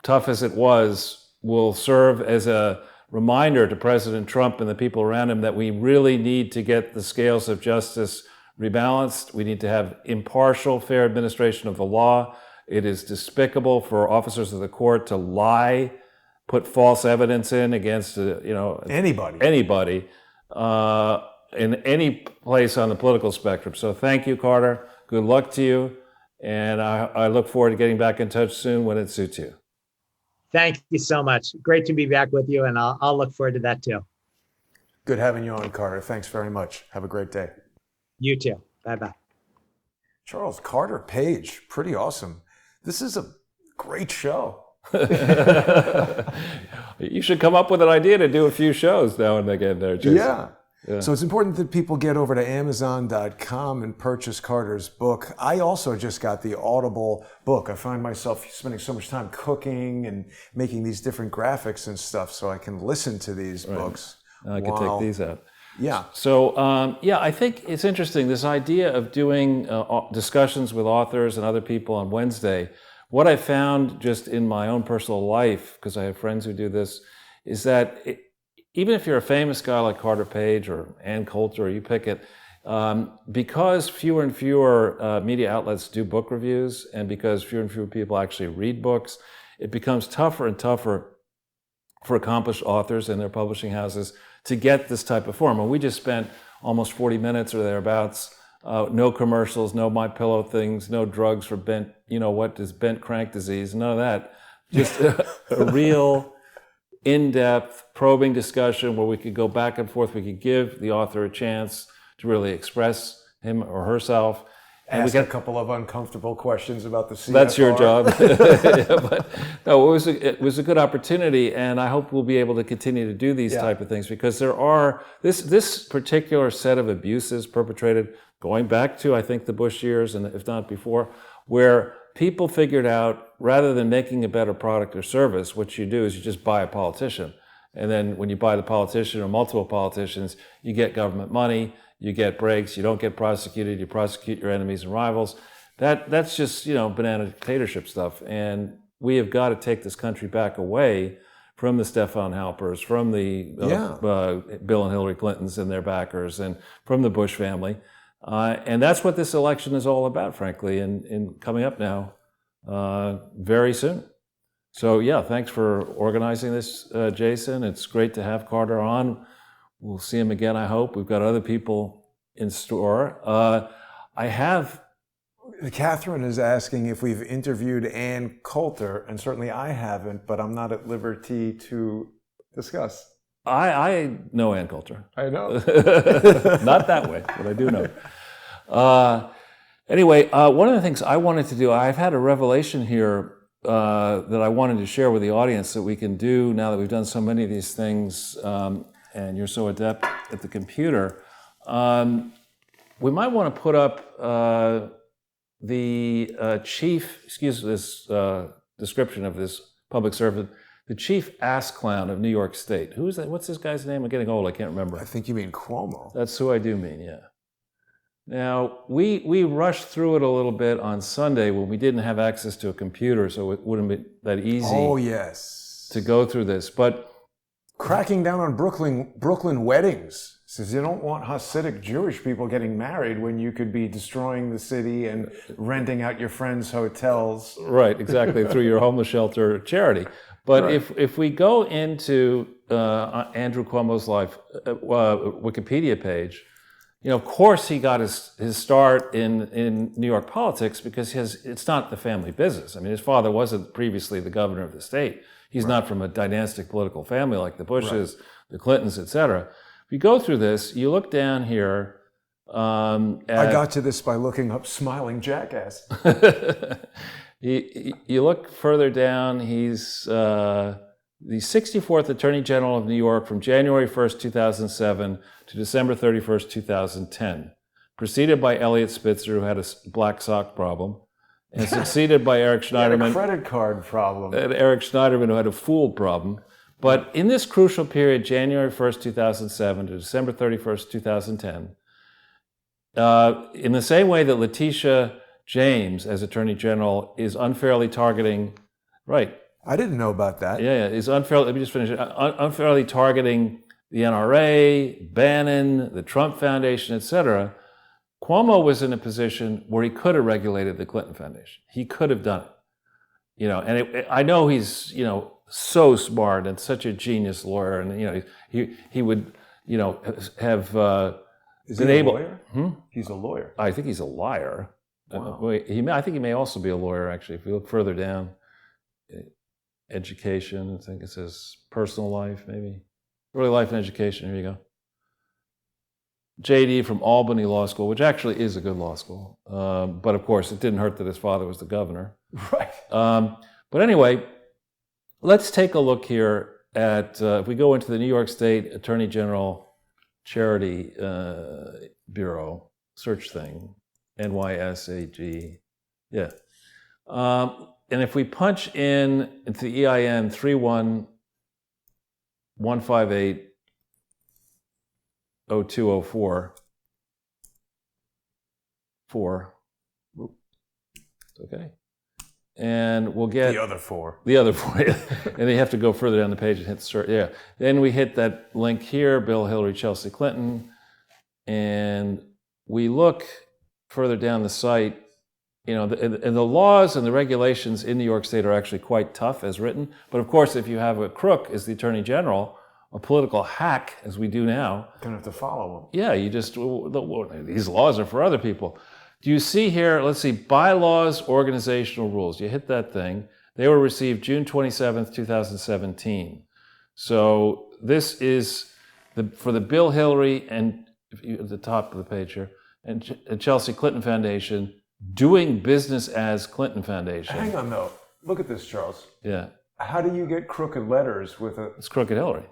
[SPEAKER 3] tough as it was, will serve as a reminder to President Trump and the people around him that we really need to get the scales of justice rebalanced. We need to have impartial, fair administration of the law. It is despicable for officers of the court to lie, put false evidence in against anybody in any place on the political spectrum. So thank you, Carter. Good luck to you. And I look forward to getting back in touch soon when it suits you.
[SPEAKER 2] Thank you so much. Great to be back with you, and I'll look forward to that too.
[SPEAKER 1] Good having you on, Carter. Thanks very much. Have a great day.
[SPEAKER 2] You too. Bye-bye.
[SPEAKER 1] Charles, Carter Page, pretty awesome. This is a great show.
[SPEAKER 3] You should come up with an idea to do a few shows now and again there, Jason.
[SPEAKER 1] Yeah. So it's important that people get over to Amazon.com and purchase Carter's book. I also just got the Audible book. I find myself spending so much time cooking and making these different graphics and stuff so I can listen to these books.
[SPEAKER 3] I could take these out.
[SPEAKER 1] Yeah.
[SPEAKER 3] So, I think it's interesting, this idea of doing discussions with authors and other people on Wednesday. What I found just in my own personal life, because I have friends who do this, is that even if you're a famous guy like Carter Page or Ann Coulter, or you pick it, because fewer and fewer media outlets do book reviews, and because fewer and fewer people actually read books, it becomes tougher and tougher for accomplished authors and their publishing houses to get this type of forum. And we just spent almost 40 minutes or thereabouts, no commercials, no MyPillow things, no drugs for bent crank disease, none of that. Just a real in-depth, probing discussion where we could go back and forth. We could give the author a chance to really express him or herself. And
[SPEAKER 1] Ask a couple of uncomfortable questions about the CFR.
[SPEAKER 3] That's your job. Yeah, but no, it was a good opportunity, and I hope we'll be able to continue to do these type of things, because there are this particular set of abuses perpetrated going back to, I think, the Bush years, and if not before, where people figured out, rather than making a better product or service, what you do is you just buy a politician. And then when you buy the politician or multiple politicians, you get government money, you get breaks, you don't get prosecuted, you prosecute your enemies and rivals. That's just, banana dictatorship stuff. And we have got to take this country back away from the Stefan Halpers, from the Bill and Hillary Clintons and their backers, and from the Bush family. And that's what this election is all about, frankly, and coming up now very soon. So thanks for organizing this, Jason. It's great to have Carter on. We'll see him again, I hope. We've got other people in store.
[SPEAKER 1] Catherine is asking if we've interviewed Ann Coulter, and certainly I haven't, but I'm not at liberty to discuss.
[SPEAKER 3] I know Ann Coulter.
[SPEAKER 1] I know.
[SPEAKER 3] Not that way, but I do know. Anyway, one of the things I wanted to do, I've had a revelation here that I wanted to share with the audience that we can do now that we've done so many of these things, and you're so adept at the computer. We might want to put up the chief, excuse this description of this public servant, the chief ass clown of New York State. Who is that? What's this guy's name? I'm getting old, I can't remember.
[SPEAKER 1] I think you mean Cuomo.
[SPEAKER 3] That's who I do mean, yeah. Now, we rushed through it a little bit on Sunday when we didn't have access to a computer, so it wouldn't be that easy to go through this. But
[SPEAKER 1] cracking down on Brooklyn weddings. Says you don't want Hasidic Jewish people getting married when you could be destroying the city and renting out your friends' hotels.
[SPEAKER 3] Right, exactly, through your homeless shelter charity. But if we go into Andrew Cuomo's life Wikipedia page, of course he got his start in New York politics because it's not the family business. I mean, his father wasn't previously the governor of the state. He's not from a dynastic political family like the Bushes, the Clintons, etc. If you go through this, you look down here. I
[SPEAKER 1] got to this by looking up Smiling Jackass.
[SPEAKER 3] You look further down, he's the 64th Attorney General of New York from January 1st, 2007 to December 31st, 2010. Preceded by Elliot Spitzer, who had a black sock problem, and succeeded by Eric Schneiderman.
[SPEAKER 1] A credit card problem.
[SPEAKER 3] And Eric Schneiderman, who had a fool problem. But in this crucial period, January 1st, 2007 to December 31st, 2010, in the same way that Letitia James, as Attorney General, is unfairly targeting,
[SPEAKER 1] I didn't know about that.
[SPEAKER 3] Is unfairly, let me just finish it, unfairly targeting the NRA, Bannon, the Trump Foundation, etc. Cuomo was in a position where he could have regulated the Clinton Foundation. He could have done it. And I know he's, so smart and such a genius lawyer, and he would have
[SPEAKER 1] Is
[SPEAKER 3] been
[SPEAKER 1] he a
[SPEAKER 3] able.
[SPEAKER 1] lawyer? He's a lawyer.
[SPEAKER 3] I think he's a liar.
[SPEAKER 1] Wow.
[SPEAKER 3] I think he may also be a lawyer. Actually, if you look further down, education. I think it says personal life, maybe early life and education. Here you go. JD from Albany Law School, which actually is a good law school, but of course it didn't hurt that his father was the governor.
[SPEAKER 1] Right.
[SPEAKER 3] But anyway. Let's take a look here at, if we go into the New York State Attorney General Charity Bureau search thing, NYSAG, and if we punch into the EIN 311580204, okay. And we'll get
[SPEAKER 1] the other four.
[SPEAKER 3] And you have to go further down the page and hit search. Yeah. Then we hit that link here, Bill, Hillary, Chelsea Clinton. And we look further down the site. And the laws and the regulations in New York State are actually quite tough as written. But of course, if you have a crook as the Attorney General, a political hack, as we do now.
[SPEAKER 1] You don't have to follow them.
[SPEAKER 3] Yeah, these laws are for other people. Do you see here, let's see, Bylaws, Organizational Rules. You hit that thing. They were received June 27th, 2017. So this is for the Bill, Hillary, and at the top of the page here, and Chelsea Clinton Foundation doing business as Clinton Foundation.
[SPEAKER 1] Hang on, though. Look at this, Charles.
[SPEAKER 3] Yeah.
[SPEAKER 1] How do you get crooked letters with a...
[SPEAKER 3] It's Crooked Hillary.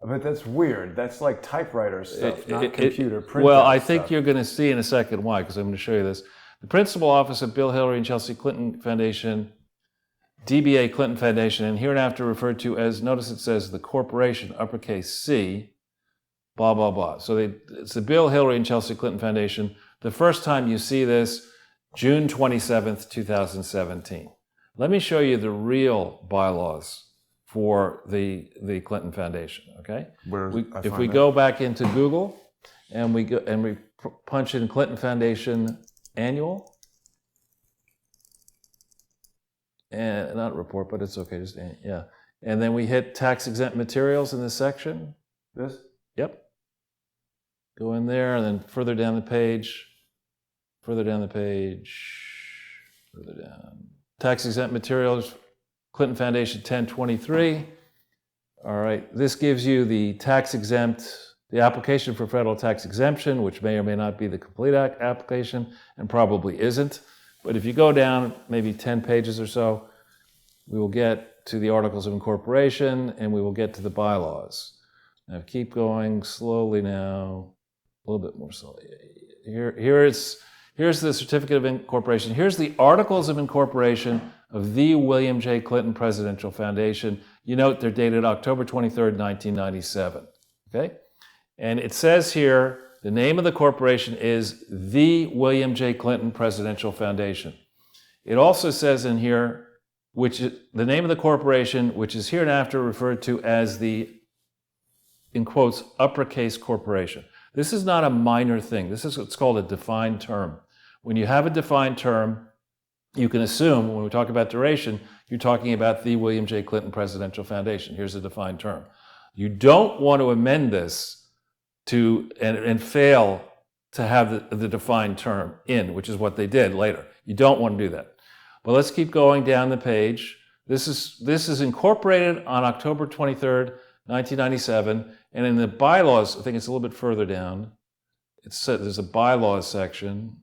[SPEAKER 1] But that's weird. That's like typewriter stuff, not computer printout
[SPEAKER 3] Well, I think
[SPEAKER 1] stuff.
[SPEAKER 3] you're going to see in a second why, because I'm going to show you this. The principal office of Bill Hillary and Chelsea Clinton Foundation, DBA Clinton Foundation, and hereinafter referred to as, notice it says the corporation, uppercase C, blah, blah, blah. So it's the Bill Hillary and Chelsea Clinton Foundation. The first time you see this, June 27th, 2017. Let me show you the real bylaws for the Clinton Foundation, okay? If we go back into Google and we punch in Clinton Foundation Annual, and not report, but it's okay, just, yeah. And then we hit tax exempt materials in this section.
[SPEAKER 1] This?
[SPEAKER 3] Yep. Go in there, and then further down the page, further down. Tax exempt materials, Clinton Foundation 1023. All right, this gives you the tax exempt, the application for federal tax exemption, which may or may not be the complete application, and probably isn't. But if you go down maybe 10 pages or so, we will get to the Articles of Incorporation, and we will get to the bylaws. Now keep going slowly now, a little bit more slowly. Here's the Certificate of Incorporation. Here's the Articles of Incorporation of the William J. Clinton Presidential Foundation. You note they're dated October 23rd, 1997. Okay? And it says here, the name of the corporation is the William J. Clinton Presidential Foundation. It also says in here, which is the name of the corporation, which is hereinafter referred to as the, in quotes, uppercase corporation. This is not a minor thing. This is what's called a defined term. When you have a defined term, you can assume, when we talk about duration, you're talking about the William J. Clinton Presidential Foundation. Here's a defined term. You don't want to amend this and fail to have the defined term in, which is what they did later. You don't want to do that. But let's keep going down the page. This is incorporated on October 23rd, 1997, and in the bylaws, I think it's a little bit further down. It said there's a bylaws section.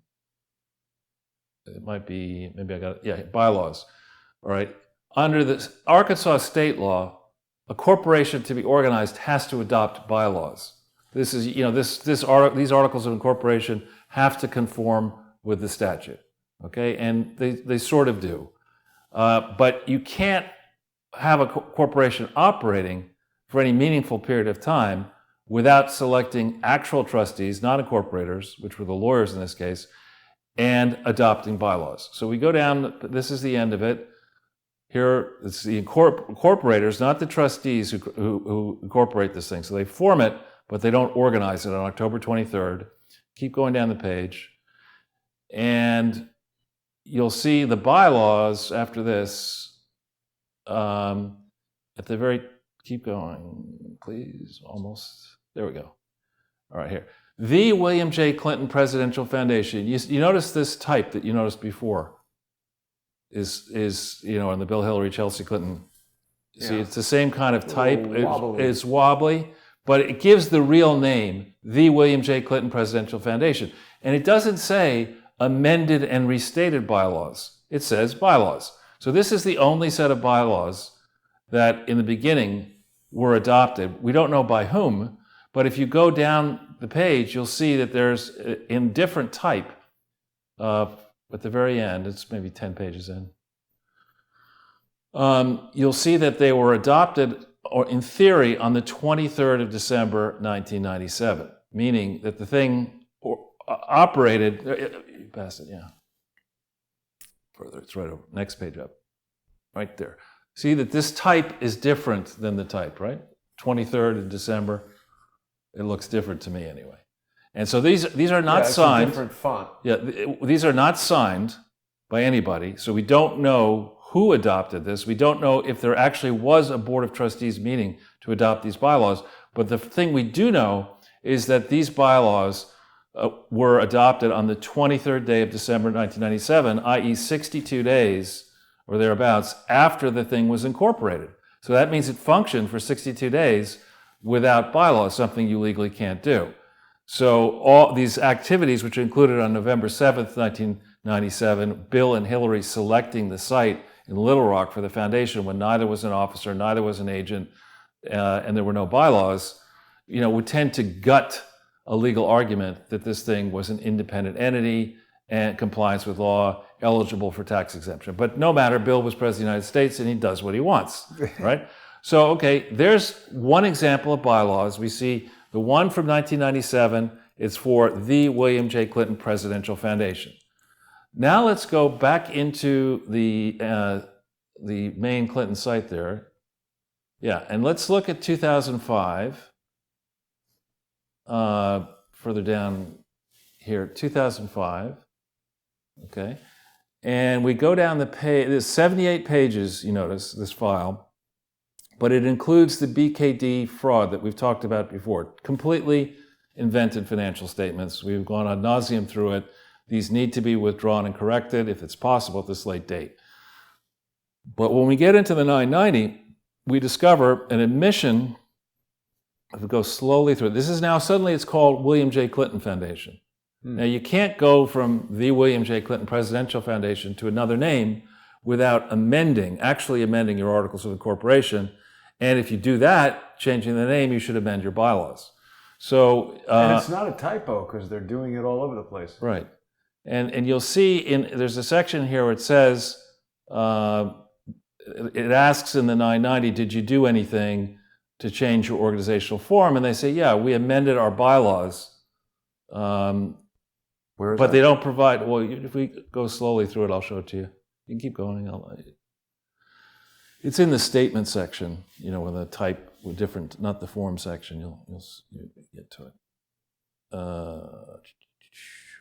[SPEAKER 3] It might be, maybe I got it. Yeah, bylaws. All right. Under the Arkansas state law, a corporation to be organized has to adopt bylaws. This is, these articles of incorporation have to conform with the statute. Okay, and they sort of do. But you can't have a corporation operating for any meaningful period of time without selecting actual trustees, not incorporators, which were the lawyers in this case, and adopting bylaws. So we go down, this is the end of it. Here, it's the incorporators, not the trustees who incorporate this thing. So they form it, but they don't organize it on October 23rd. Keep going down the page. And you'll see the bylaws after this at the very, keep going, please, almost, there we go. All right, here. The William J. Clinton Presidential Foundation. You notice this type that you noticed before is in the Bill Hillary, Chelsea Clinton. Yeah. See, it's the same kind of type. It's wobbly, but it gives the real name, the William J. Clinton Presidential Foundation. And it doesn't say amended and restated bylaws. It says bylaws. So this is the only set of bylaws that in the beginning were adopted. We don't know by whom, but if you go down the page, you'll see that there's in different type at the very end, it's maybe 10 pages in, you'll see that they were adopted, or in theory, on the 23rd of December, 1997, meaning that the thing operated, you passed it, yeah. Further, it's right over, next page up, right there. See that this type is different than the type, right? 23rd of December, it looks different to me anyway. And so these are not signed.
[SPEAKER 1] It's a different font.
[SPEAKER 3] Yeah, these are not signed by anybody, so we don't know who adopted this. We don't know if there actually was a Board of Trustees meeting to adopt these bylaws, but the thing we do know is that these bylaws were adopted on the 23rd day of December 1997, i.e. 62 days or thereabouts after the thing was incorporated. So that means it functioned for 62 days without bylaws, something you legally can't do. So all these activities, which are included on November 7th, 1997, Bill and Hillary selecting the site in Little Rock for the foundation when neither was an officer, neither was an agent, and there were no bylaws, would tend to gut a legal argument that this thing was an independent entity and compliance with law, eligible for tax exemption. But no matter, Bill was president of the United States and he does what he wants, right? So, okay, there's one example of bylaws. We see the one from 1997 is for the William J. Clinton Presidential Foundation. Now let's go back into the main Clinton site there. Yeah, and let's look at 2005. Further down here, 2005. Okay, and we go down the page. There's 78 pages, you notice, this file, but it includes the BKD fraud that we've talked about before. Completely invented financial statements. We've gone ad nauseum through it. These need to be withdrawn and corrected if it's possible at this late date. But when we get into the 990, we discover an admission. If we go slowly through it, this is now suddenly it's called William J. Clinton Foundation. Now, you can't go from the William J. Clinton Presidential Foundation to another name without actually amending your articles of incorporation. And if you do that, changing the name, you should amend your bylaws. So,
[SPEAKER 1] and it's not a typo because they're doing it all over the place.
[SPEAKER 3] Right. And you'll see there's a section here where it says, it asks in the 990, did you do anything to change your organizational form? And they say, yeah, we amended our bylaws. But they don't provide, well, if we go slowly through it, I'll show it to you. You can keep going. It's in the statement section, with a type with different, not the form section. You'll get to it. A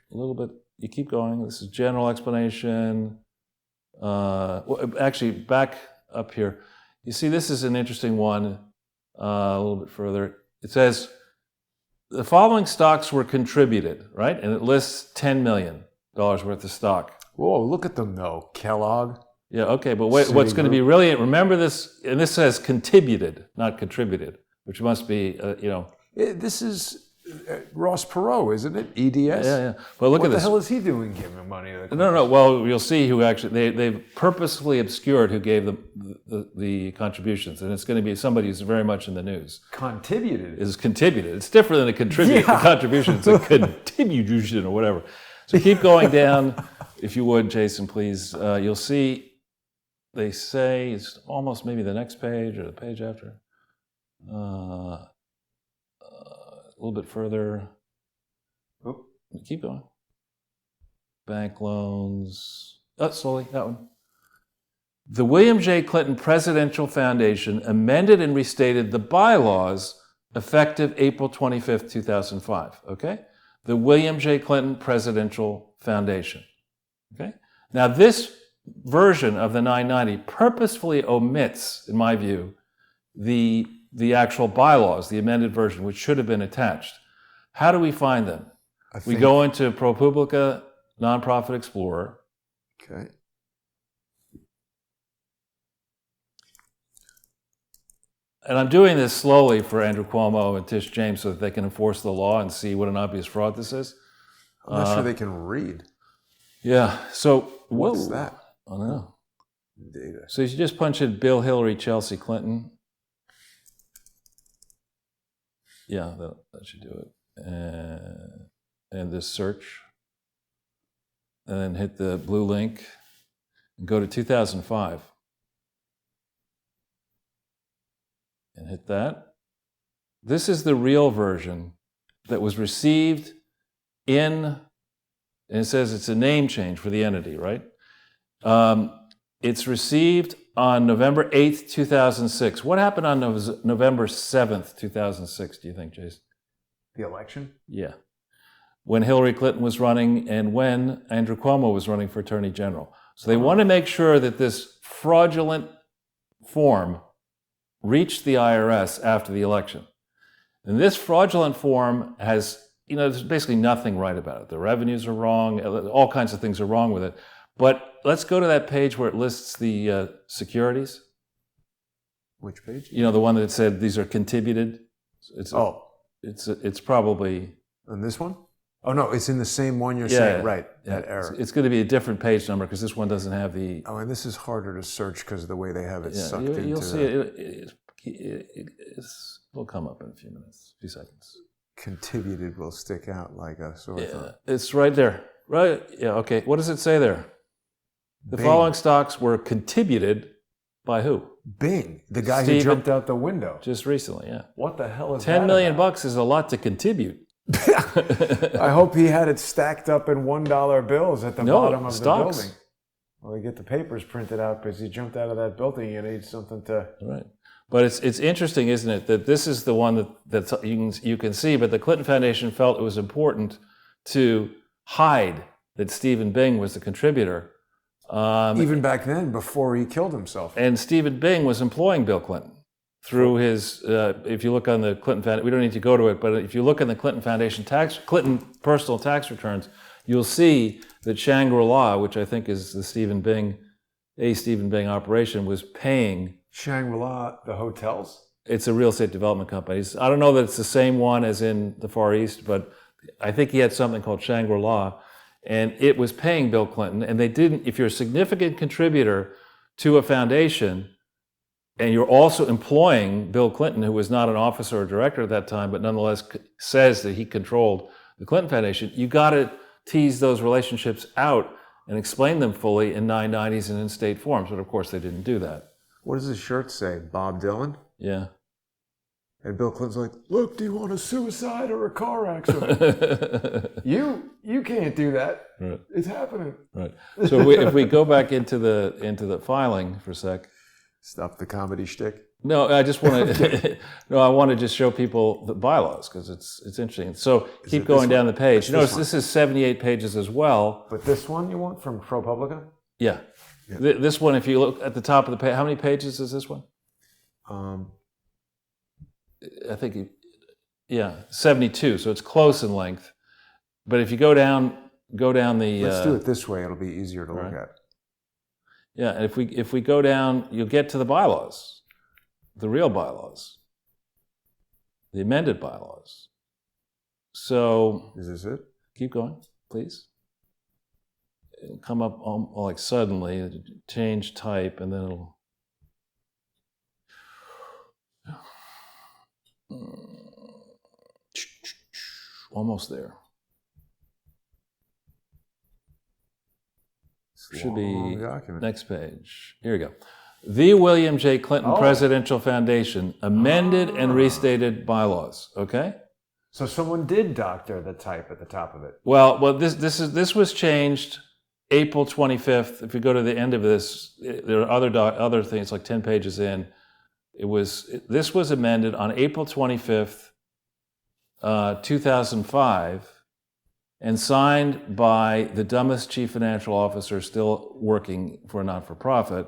[SPEAKER 3] little bit, you keep going. This is general explanation. Well, actually, back up here. You see, this is an interesting one. A little bit further. It says, the following stocks were contributed, right? And it lists $10 million worth of stock.
[SPEAKER 1] Whoa, look at them though. Kellogg.
[SPEAKER 3] Yeah, okay, but what's going to be really, remember this, and this says contributed, not contributed, which must be,
[SPEAKER 1] This is Ross Perot, isn't it? EDS?
[SPEAKER 3] Yeah. Well, look at this.
[SPEAKER 1] What the hell is he doing giving money to the
[SPEAKER 3] No. Well, you'll see who actually, they've purposefully obscured who gave the contributions, and it's going to be somebody who's very much in the news.
[SPEAKER 1] Contributed.
[SPEAKER 3] Is contributed. It's different than a contribution. It's a contribution or whatever. So keep going down, if you would, Jason, please. You'll see, they say, it's almost maybe the next page or the page after. A little bit further. Oh, keep going. Bank loans. Oh, slowly, that one. The William J. Clinton Presidential Foundation amended and restated the bylaws effective April 25th, 2005. Okay? The William J. Clinton Presidential Foundation. Okay? Now, this version of the 990 purposefully omits, in my view, the actual bylaws, the amended version, which should have been attached. How do we find them? We go into ProPublica Nonprofit Explorer.
[SPEAKER 1] Okay.
[SPEAKER 3] And I'm doing this slowly for Andrew Cuomo and Tish James so that they can enforce the law and see what an obvious fraud this is.
[SPEAKER 1] I'm not sure they can read.
[SPEAKER 3] Yeah, so...
[SPEAKER 1] What's that?
[SPEAKER 3] I don't know.
[SPEAKER 1] Data.
[SPEAKER 3] So you just punch in Bill, Hillary, Chelsea, Clinton. Yeah, that should do it. And this search. And then hit the blue link and go to 2005. And hit that. This is the real version that was received and it says it's a name change for the entity, right? It's received on November 8th, 2006. What happened on November 7th, 2006, do you think, Jason?
[SPEAKER 1] The election?
[SPEAKER 3] Yeah. When Hillary Clinton was running and when Andrew Cuomo was running for Attorney General. So they want to make sure that this fraudulent form reached the IRS after the election. And this fraudulent form has, there's basically nothing right about it. The revenues are wrong, all kinds of things are wrong with it. But let's go to that page where it lists the securities.
[SPEAKER 1] Which page?
[SPEAKER 3] The one that said these are contributed. It's probably
[SPEAKER 1] On this one? Oh, no, it's in the same one you're saying. Right, that error.
[SPEAKER 3] It's going to be a different page number because this one doesn't have the...
[SPEAKER 1] Oh, and this is harder to search because of the way they have it sucked into
[SPEAKER 3] You'll see it'll come up in a few minutes, a few seconds.
[SPEAKER 1] Contributed will stick out like a sore thumb.
[SPEAKER 3] It's right there. Right? Yeah, okay. What does it say there? The following stocks were contributed by who?
[SPEAKER 1] Bing, the guy who jumped out the window.
[SPEAKER 3] Just recently, yeah.
[SPEAKER 1] What the hell is
[SPEAKER 3] $10 million
[SPEAKER 1] about?
[SPEAKER 3] bucks is a lot to contribute.
[SPEAKER 1] I hope he had it stacked up in $1 bills at the bottom of
[SPEAKER 3] stocks.
[SPEAKER 1] the building. Well, they get the papers printed out because he jumped out of that building and needs something to...
[SPEAKER 3] Right. But it's interesting, isn't it, that this is the one that you can see, but the Clinton Foundation felt it was important to hide that Stephen Bing was the contributor.
[SPEAKER 1] Even back then, before he killed himself.
[SPEAKER 3] And Stephen Bing was employing Bill Clinton through his, if you look on the Clinton Foundation, we don't need to go to it, but if you look in the Clinton Foundation Clinton personal tax returns, you'll see that Shangri-La, which I think is the Stephen Bing operation, was paying...
[SPEAKER 1] Shangri-La, the hotels?
[SPEAKER 3] It's a real estate development company. I don't know that it's the same one as in the Far East, but I think he had something called Shangri-La, and it was paying Bill Clinton. And they didn't, if you're a significant contributor to a foundation, and you're also employing Bill Clinton, who was not an officer or director at that time, but nonetheless says that he controlled the Clinton Foundation, you got to tease those relationships out and explain them fully in 990s and in state forms. But of course, they didn't do that.
[SPEAKER 1] What does his shirt say? Bob Dylan?
[SPEAKER 3] Yeah.
[SPEAKER 1] And Bill Clinton's like, look, do you want a suicide or a car accident? you can't do that.
[SPEAKER 3] Right.
[SPEAKER 1] It's happening.
[SPEAKER 3] Right. So if we go back into the filing for a sec.
[SPEAKER 1] Stop the comedy shtick.
[SPEAKER 3] No, I just want to. I want to just show people the bylaws because it's interesting. So keep going down the page. Notice this is 78 pages as well.
[SPEAKER 1] But this one you want from ProPublica?
[SPEAKER 3] Yeah. This one, if you look at the top of the page, how many pages is this one? I think, 72. So it's close in length. But if you go down the.
[SPEAKER 1] Let's do it this way. It'll be easier to look at.
[SPEAKER 3] Yeah, and if we go down, you'll get to the bylaws, the real bylaws, the amended bylaws. So.
[SPEAKER 1] Is this it?
[SPEAKER 3] Keep going, please. It'll come up like suddenly, change type, and then it'll. Almost there. Should be next page. Here we go. The William J. Clinton Presidential Foundation, amended and restated bylaws. Okay.
[SPEAKER 1] So someone did doctor the type at the top of it.
[SPEAKER 3] Well, this was changed April 25th. If you go to the end of this, there are other things like 10 pages in. This was amended on April 25th, 2005, and signed by the dumbest chief financial officer still working for a not-for-profit,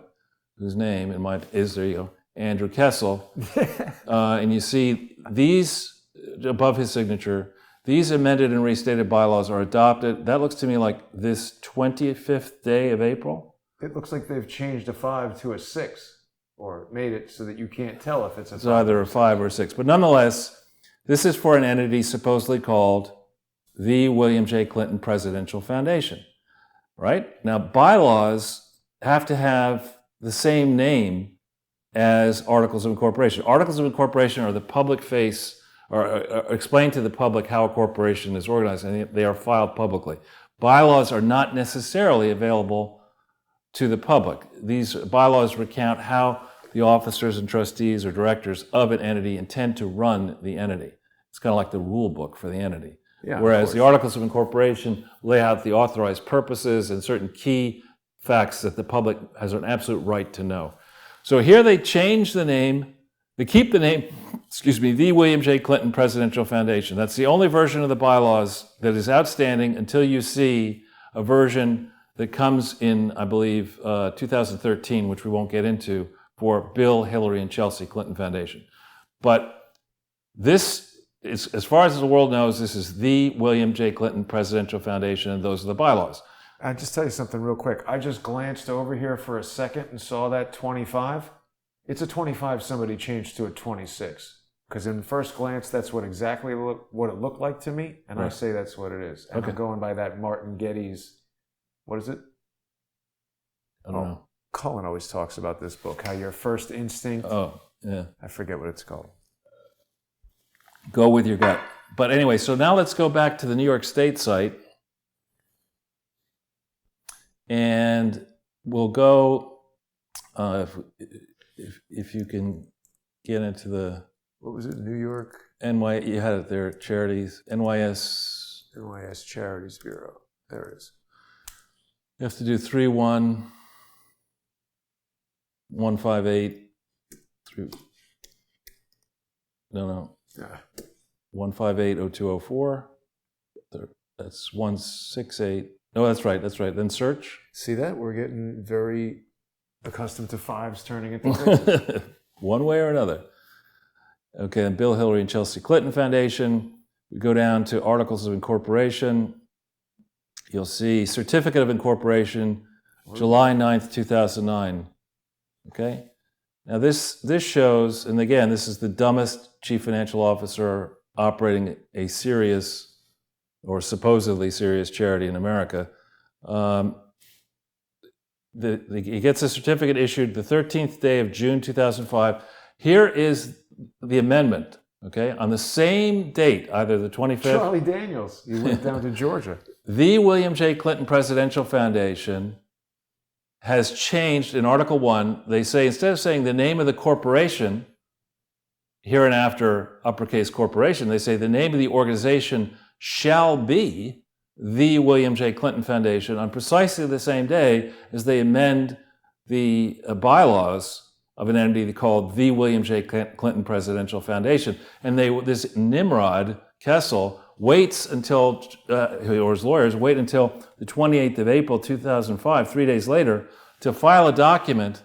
[SPEAKER 3] whose name is there you go, Andrew Kessel. And you see these above his signature. These amended and restated bylaws are adopted. That looks to me like this 25th day of April.
[SPEAKER 1] It looks like they've changed a 5 to a 6, or made it so that you can't tell if it's a 5.
[SPEAKER 3] It's either a 5 or a 6. But nonetheless, this is for an entity supposedly called the William J. Clinton Presidential Foundation, right? Now, bylaws have to have the same name as articles of incorporation. Articles of incorporation are the public face, or explain to the public how a corporation is organized, and they are filed publicly. Bylaws are not necessarily available to the public. These bylaws recount how the officers and trustees or directors of an entity intend to run the entity. It's kind of like the rule book for the entity.
[SPEAKER 1] Yeah,
[SPEAKER 3] whereas the articles of incorporation lay out the authorized purposes and certain key facts that the public has an absolute right to know. So here they change the name. They keep the name, the William J. Clinton Presidential Foundation. That's the only version of the bylaws that is outstanding until you see a version that comes in, I believe, 2013, which we won't get into, for Bill, Hillary, and Chelsea Clinton Foundation. But this is, as far as the world knows, this is the William J. Clinton Presidential Foundation, and those are the bylaws.
[SPEAKER 1] I'll just tell you something real quick. I just glanced over here for a second and saw that 25. It's a 25 somebody changed to a 26. Because in first glance, that's what exactly what it looked like to me, and I
[SPEAKER 3] Right.
[SPEAKER 1] say that's what it is. And I'm going by that Martin Getty's, what is it?
[SPEAKER 3] I don't know.
[SPEAKER 1] Cullen always talks about this book, how your first instinct,
[SPEAKER 3] Oh, yeah.
[SPEAKER 1] I forget what it's called.
[SPEAKER 3] Go with your gut. But anyway, so now let's go back to the New York State site. And we'll go, if you can get into the
[SPEAKER 1] What was it, New York?
[SPEAKER 3] you had it there, charities, NYS.
[SPEAKER 1] NYS Charities Bureau. There it is.
[SPEAKER 3] You have to do 31158 through, no,
[SPEAKER 1] Yeah.
[SPEAKER 3] 1580204. That's 168. No, that's right. Then search.
[SPEAKER 1] See that? We're getting very accustomed to fives turning into sixes.
[SPEAKER 3] One way or another. Okay, and Bill, Hillary, and Chelsea Clinton Foundation. We go down to Articles of Incorporation. You'll see Certificate of Incorporation, July 9th, 2009. Okay? Now this shows, and again, this is the dumbest chief financial officer operating a serious or supposedly serious charity in America. He gets a certificate issued the 13th day of June 2005. Here is the amendment, okay? On the same date, either the 25th...
[SPEAKER 1] Charlie Daniels. He went down to Georgia.
[SPEAKER 3] The William J. Clinton Presidential Foundation has changed in Article 1. They say, instead of saying the name of the corporation, hereinafter uppercase corporation, they say the name of the organization shall be the William J. Clinton Foundation on precisely the same day as they amend the bylaws of an entity called the William J. Clinton Presidential Foundation. And this Nimrod, Kessel, waits until, or his lawyers wait until the 28th of April, 2005, 3 days later, to file a document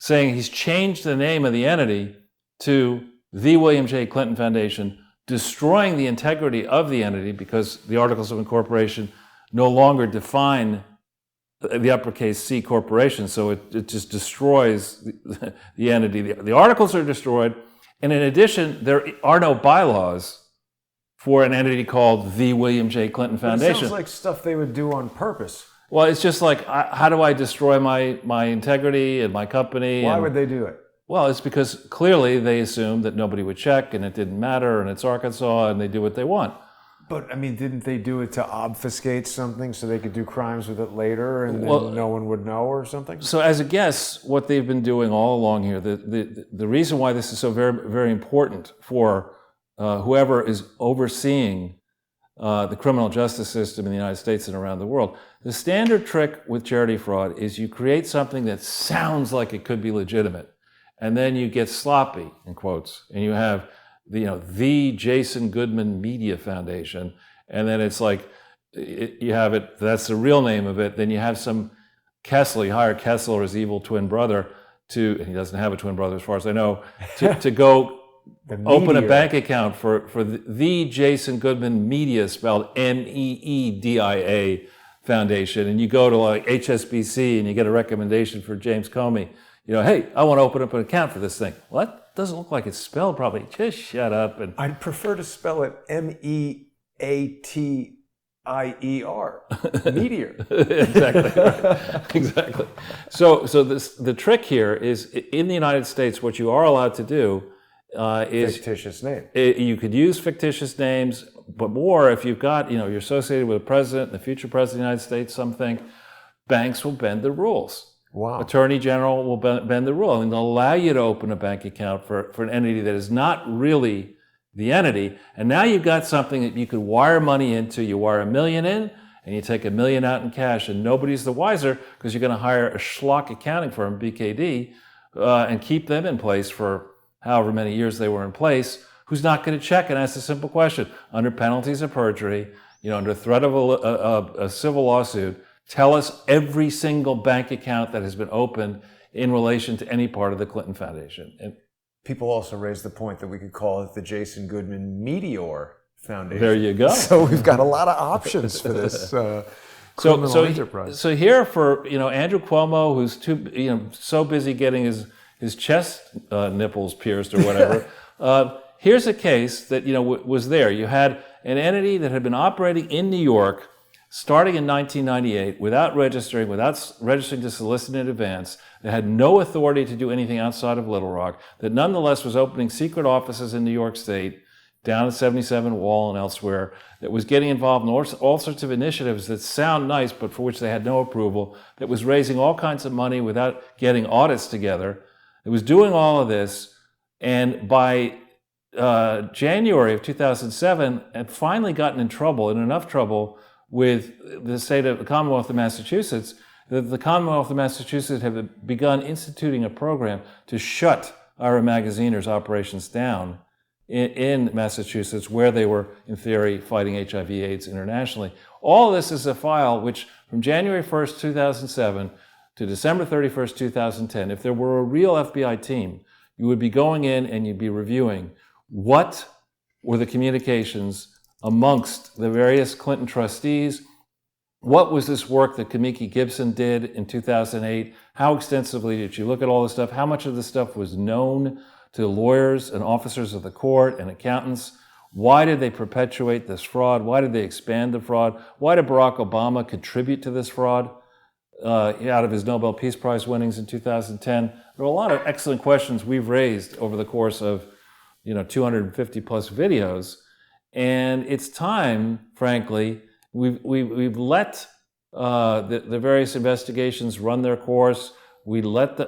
[SPEAKER 3] saying he's changed the name of the entity to the William J. Clinton Foundation, destroying the integrity of the entity because the Articles of Incorporation no longer define the uppercase C corporation, so it just destroys the entity. The articles are destroyed, and in addition, there are no bylaws for an entity called the William J. Clinton
[SPEAKER 1] It
[SPEAKER 3] Foundation.
[SPEAKER 1] sounds like stuff they would do on purpose.
[SPEAKER 3] Well, it's just like, how do I destroy my integrity and my company?
[SPEAKER 1] Why would they do it?
[SPEAKER 3] Well, it's because clearly they assumed that nobody would check and it didn't matter and it's Arkansas and they do what they want.
[SPEAKER 1] But, I mean, didn't they do it to obfuscate something so they could do crimes with it later and then no one would know or something?
[SPEAKER 3] So as a guess, what they've been doing all along here, the reason why this is so very, very important for whoever is overseeing the criminal justice system in the United States and around the world, the standard trick with charity fraud is you create something that sounds like it could be legitimate. And then you get sloppy, in quotes, and you have the Jason Goodman Media Foundation, and then it's like you have it. That's the real name of it. Then you have some Kessel. You hire Kessel or his evil twin brother and he doesn't have a twin brother as far as I know, to go open a bank account for the Jason Goodman Media, spelled MEEDIA Foundation, and you go to like HSBC and you get a recommendation for James Comey. Hey, I want to open up an account for this thing. Well, that doesn't look like it's spelled probably. Just shut up. And
[SPEAKER 1] I'd prefer to spell it MEATIER. Meteor.
[SPEAKER 3] Exactly. Right. Exactly. So the trick here is, in the United States, what you are allowed to do is
[SPEAKER 1] fictitious name.
[SPEAKER 3] You could use fictitious names, but more if you've got, you're associated with a president, the future president of the United States, something, banks will bend the rules.
[SPEAKER 1] Wow.
[SPEAKER 3] Attorney General will bend the rule and they'll allow you to open a bank account for an entity that is not really the entity. And now you've got something that you could wire money into. You wire $1 million in and you take $1 million out in cash, and nobody's the wiser because you're going to hire a schlock accounting firm, BKD, and keep them in place for however many years they were in place, who's not going to check and ask a simple question under penalties of perjury, under threat of a civil lawsuit. Tell us every single bank account that has been opened in relation to any part of the Clinton Foundation. And
[SPEAKER 1] people also raised the point that we could call it the Jason Goodman Meteor Foundation.
[SPEAKER 3] There you go.
[SPEAKER 1] So we've got a lot of options for this criminal enterprise.
[SPEAKER 3] So here for Andrew Cuomo, who's too so busy getting his chest nipples pierced or whatever. here's a case that was there. You had an entity that had been operating in New York starting in 1998 without registering to solicit in advance, that had no authority to do anything outside of Little Rock, that nonetheless was opening secret offices in New York State, down at 77 Wall and elsewhere, that was getting involved in all sorts of initiatives that sound nice, but for which they had no approval, that was raising all kinds of money without getting audits together. It was doing all of this, and by January of 2007, had finally gotten in enough trouble with the Commonwealth of Massachusetts, that the Commonwealth of Massachusetts had begun instituting a program to shut Ira Magaziner's operations down in Massachusetts, where they were, in theory, fighting HIV/AIDS internationally. All this is a file which, from January 1st, 2007 to December 31st, 2010, if there were a real FBI team, you would be going in and you'd be reviewing what were the communications amongst the various Clinton trustees. What was this work that Kamiki Gibson did in 2008? How extensively did you look at all this stuff? How much of this stuff was known to lawyers and officers of the court and accountants? Why did they perpetuate this fraud? Why did they expand the fraud? Why did Barack Obama contribute to this fraud out of his Nobel Peace Prize winnings in 2010? There are a lot of excellent questions we've raised over the course of 250 plus videos. And it's time, frankly, we've let the various investigations run their course. We've let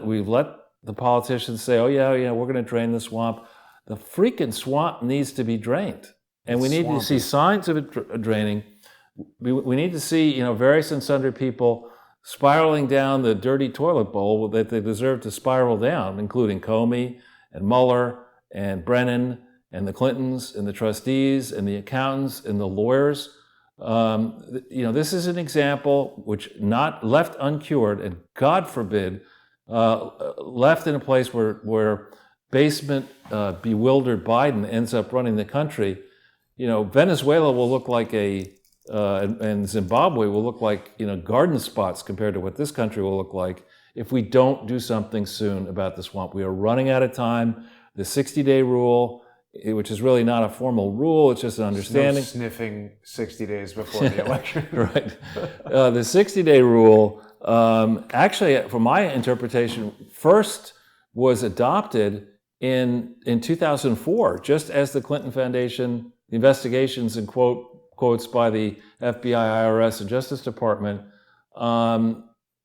[SPEAKER 3] the politicians say, oh yeah, we're going to drain the swamp. The freaking swamp needs to be drained, and we need to see signs of it draining. We need to see various and sundry people spiraling down the dirty toilet bowl that they deserve to spiral down, including Comey and Mueller and Brennan and the Clintons and the trustees and the accountants and the lawyers. This is an example which, not left uncured, and God forbid, left in a place where basement bewildered Biden ends up running the country. Venezuela will look like and Zimbabwe will look like garden spots compared to what this country will look like if we don't do something soon about the swamp. We are running out of time. The 60-day rule, which is really not a formal rule, it's just an understanding.
[SPEAKER 1] No sniffing 60 days before the election.
[SPEAKER 3] Right. The 60-day rule, actually, from my interpretation, first was adopted in 2004, just as the Clinton Foundation, the investigations and quotes by the FBI, IRS, and Justice Department,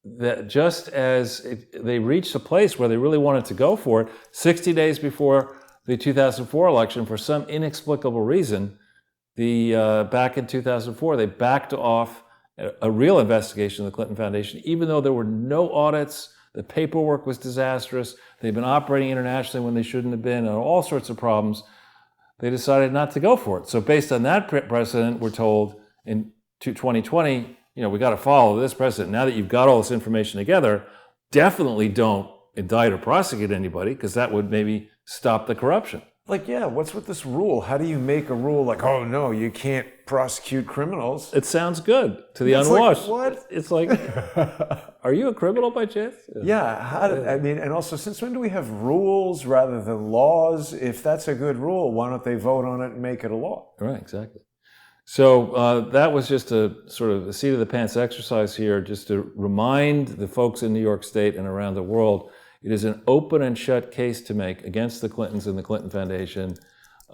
[SPEAKER 3] that just as they reached a place where they really wanted to go for it, 60 days before the 2004 election, for some inexplicable reason, back in 2004, they backed off a real investigation of the Clinton Foundation, even though there were no audits, the paperwork was disastrous, they've been operating internationally when they shouldn't have been, and all sorts of problems. They decided not to go for it. So based on that precedent, we're told in 2020, we got to follow this precedent. Now that you've got all this information together, definitely don't indict or prosecute anybody, because that would maybe stop the corruption.
[SPEAKER 1] What's with this rule? How do you make a rule like, oh no, you can't prosecute criminals?
[SPEAKER 3] It sounds good to the unwashed.
[SPEAKER 1] What?
[SPEAKER 3] It's like, are you a criminal by chance?
[SPEAKER 1] Yeah. And also, since when do we have rules rather than laws? If that's a good rule, why don't they vote on it and make it a law?
[SPEAKER 3] Right, exactly. So that was just a sort of a seat of the pants exercise here, just to remind the folks in New York State and around the world, it is an open and shut case to make against the Clintons and the Clinton Foundation.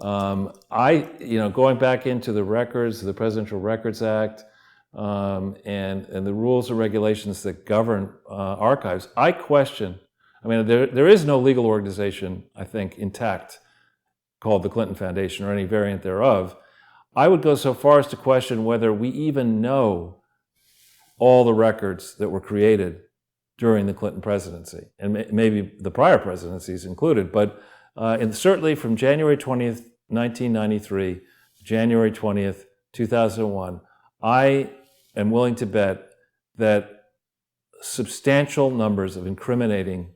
[SPEAKER 3] Going back into the records, the Presidential Records Act, and the rules and regulations that govern archives, I question. There is no legal organization, I think, intact called the Clinton Foundation or any variant thereof. I would go so far as to question whether we even know all the records that were created during the Clinton presidency, and maybe the prior presidencies included, but certainly from January 20th, 1993, January 20th, 2001, I am willing to bet that substantial numbers of incriminating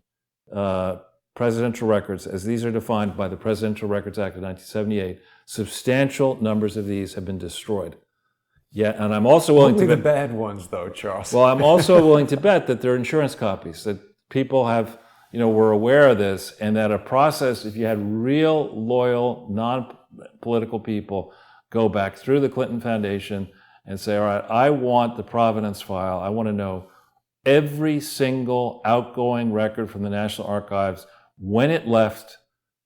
[SPEAKER 3] presidential records, as these are defined by the Presidential Records Act of 1978, substantial numbers of these have been destroyed. Yeah, and I'm also willing
[SPEAKER 1] Only
[SPEAKER 3] to
[SPEAKER 1] the bad ones, though, Charles.
[SPEAKER 3] Well, I'm also willing to bet that they're insurance copies, that people have, were aware of this, and that a process, if you had real, loyal, non-political people go back through the Clinton Foundation and say, all right, I want the provenance file. I want to know every single outgoing record from the National Archives, when it left,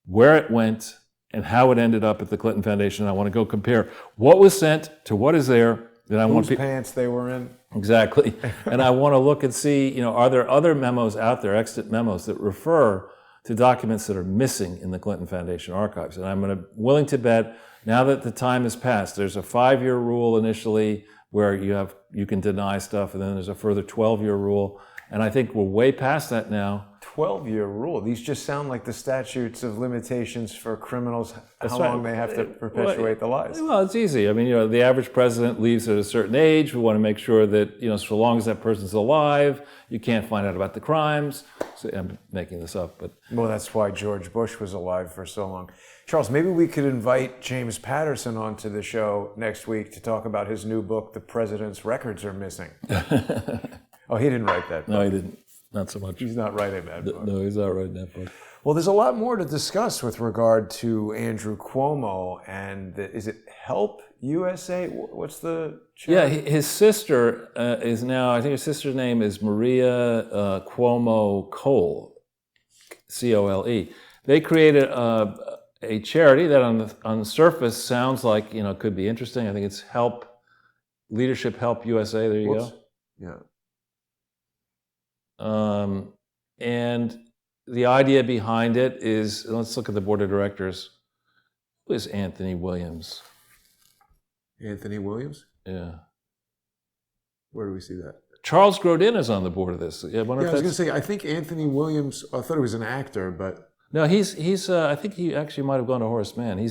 [SPEAKER 3] where it went, and how it ended up at the Clinton Foundation. I want to go compare what was sent to what is there. Then I want
[SPEAKER 1] pants they were in.
[SPEAKER 3] Exactly. And I want to look and see, are there other memos out there, extant memos, that refer to documents that are missing in the Clinton Foundation archives. And I'm willing to bet, now that the time has passed, there's a 5-year rule initially where you can deny stuff, and then there's a further 12-year rule. And I think we're way past that now.
[SPEAKER 1] 12-year rule. These just sound like the statutes of limitations for criminals, how long they have to perpetuate the lies.
[SPEAKER 3] Well, it's easy. I mean, the average president leaves at a certain age. We want to make sure that, so long as that person's alive, you can't find out about the crimes. So I'm making this up, but...
[SPEAKER 1] Well, that's why George Bush was alive for so long. Charles, maybe we could invite James Patterson onto the show next week to talk about his new book, The President's Records Are Missing. Oh, he didn't write that book.
[SPEAKER 3] No, he didn't. Not so much.
[SPEAKER 1] He's not writing that book.
[SPEAKER 3] No, he's not writing that book.
[SPEAKER 1] Well, there's a lot more to discuss with regard to Andrew Cuomo and is it Help USA? What's the charity?
[SPEAKER 3] Yeah, his sister is now, I think his sister's name is Maria Cuomo Cole, C-O-L-E. They created a charity that on the surface sounds like, could be interesting. I think it's Leadership Help USA. There you go.
[SPEAKER 1] Yeah.
[SPEAKER 3] And the idea behind it is, let's look at the board of directors. Who is Anthony Williams?
[SPEAKER 1] Anthony Williams?
[SPEAKER 3] Yeah.
[SPEAKER 1] Where do we see that?
[SPEAKER 3] Charles Grodin is on the board of this.
[SPEAKER 1] I was going to say, I think Anthony Williams, I thought he was an actor, but...
[SPEAKER 3] No, he's I think he actually might have gone to Horace Mann. He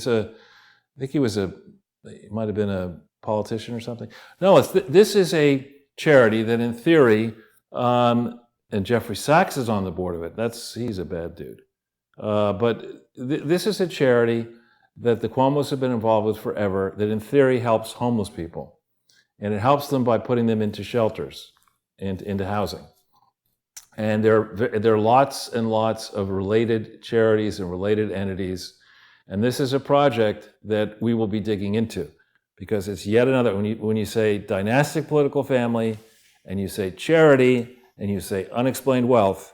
[SPEAKER 3] might have been a politician or something. No, this is a charity that in theory, and Jeffrey Sachs is on the board of it. He's a bad dude. But this is a charity that the Cuomos have been involved with forever that in theory helps homeless people. And it helps them by putting them into shelters and into housing. And there are lots and lots of related charities and related entities. And this is a project that we will be digging into because it's yet another, when you say dynastic political family and you say charity, and you say unexplained wealth,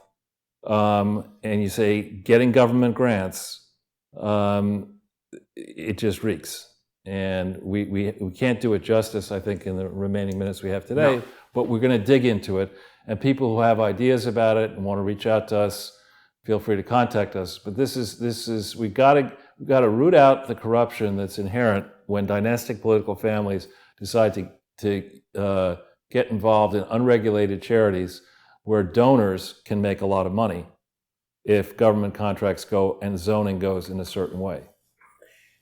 [SPEAKER 3] and you say getting government grants, it just reeks. And we can't do it justice, I think, in the remaining minutes we have today, but we're going to dig into it. And people who have ideas about it and want to reach out to us, feel free to contact us. But we've got to root out the corruption that's inherent when dynastic political families decide to get involved in unregulated charities where donors can make a lot of money if government contracts go and zoning goes in a certain way.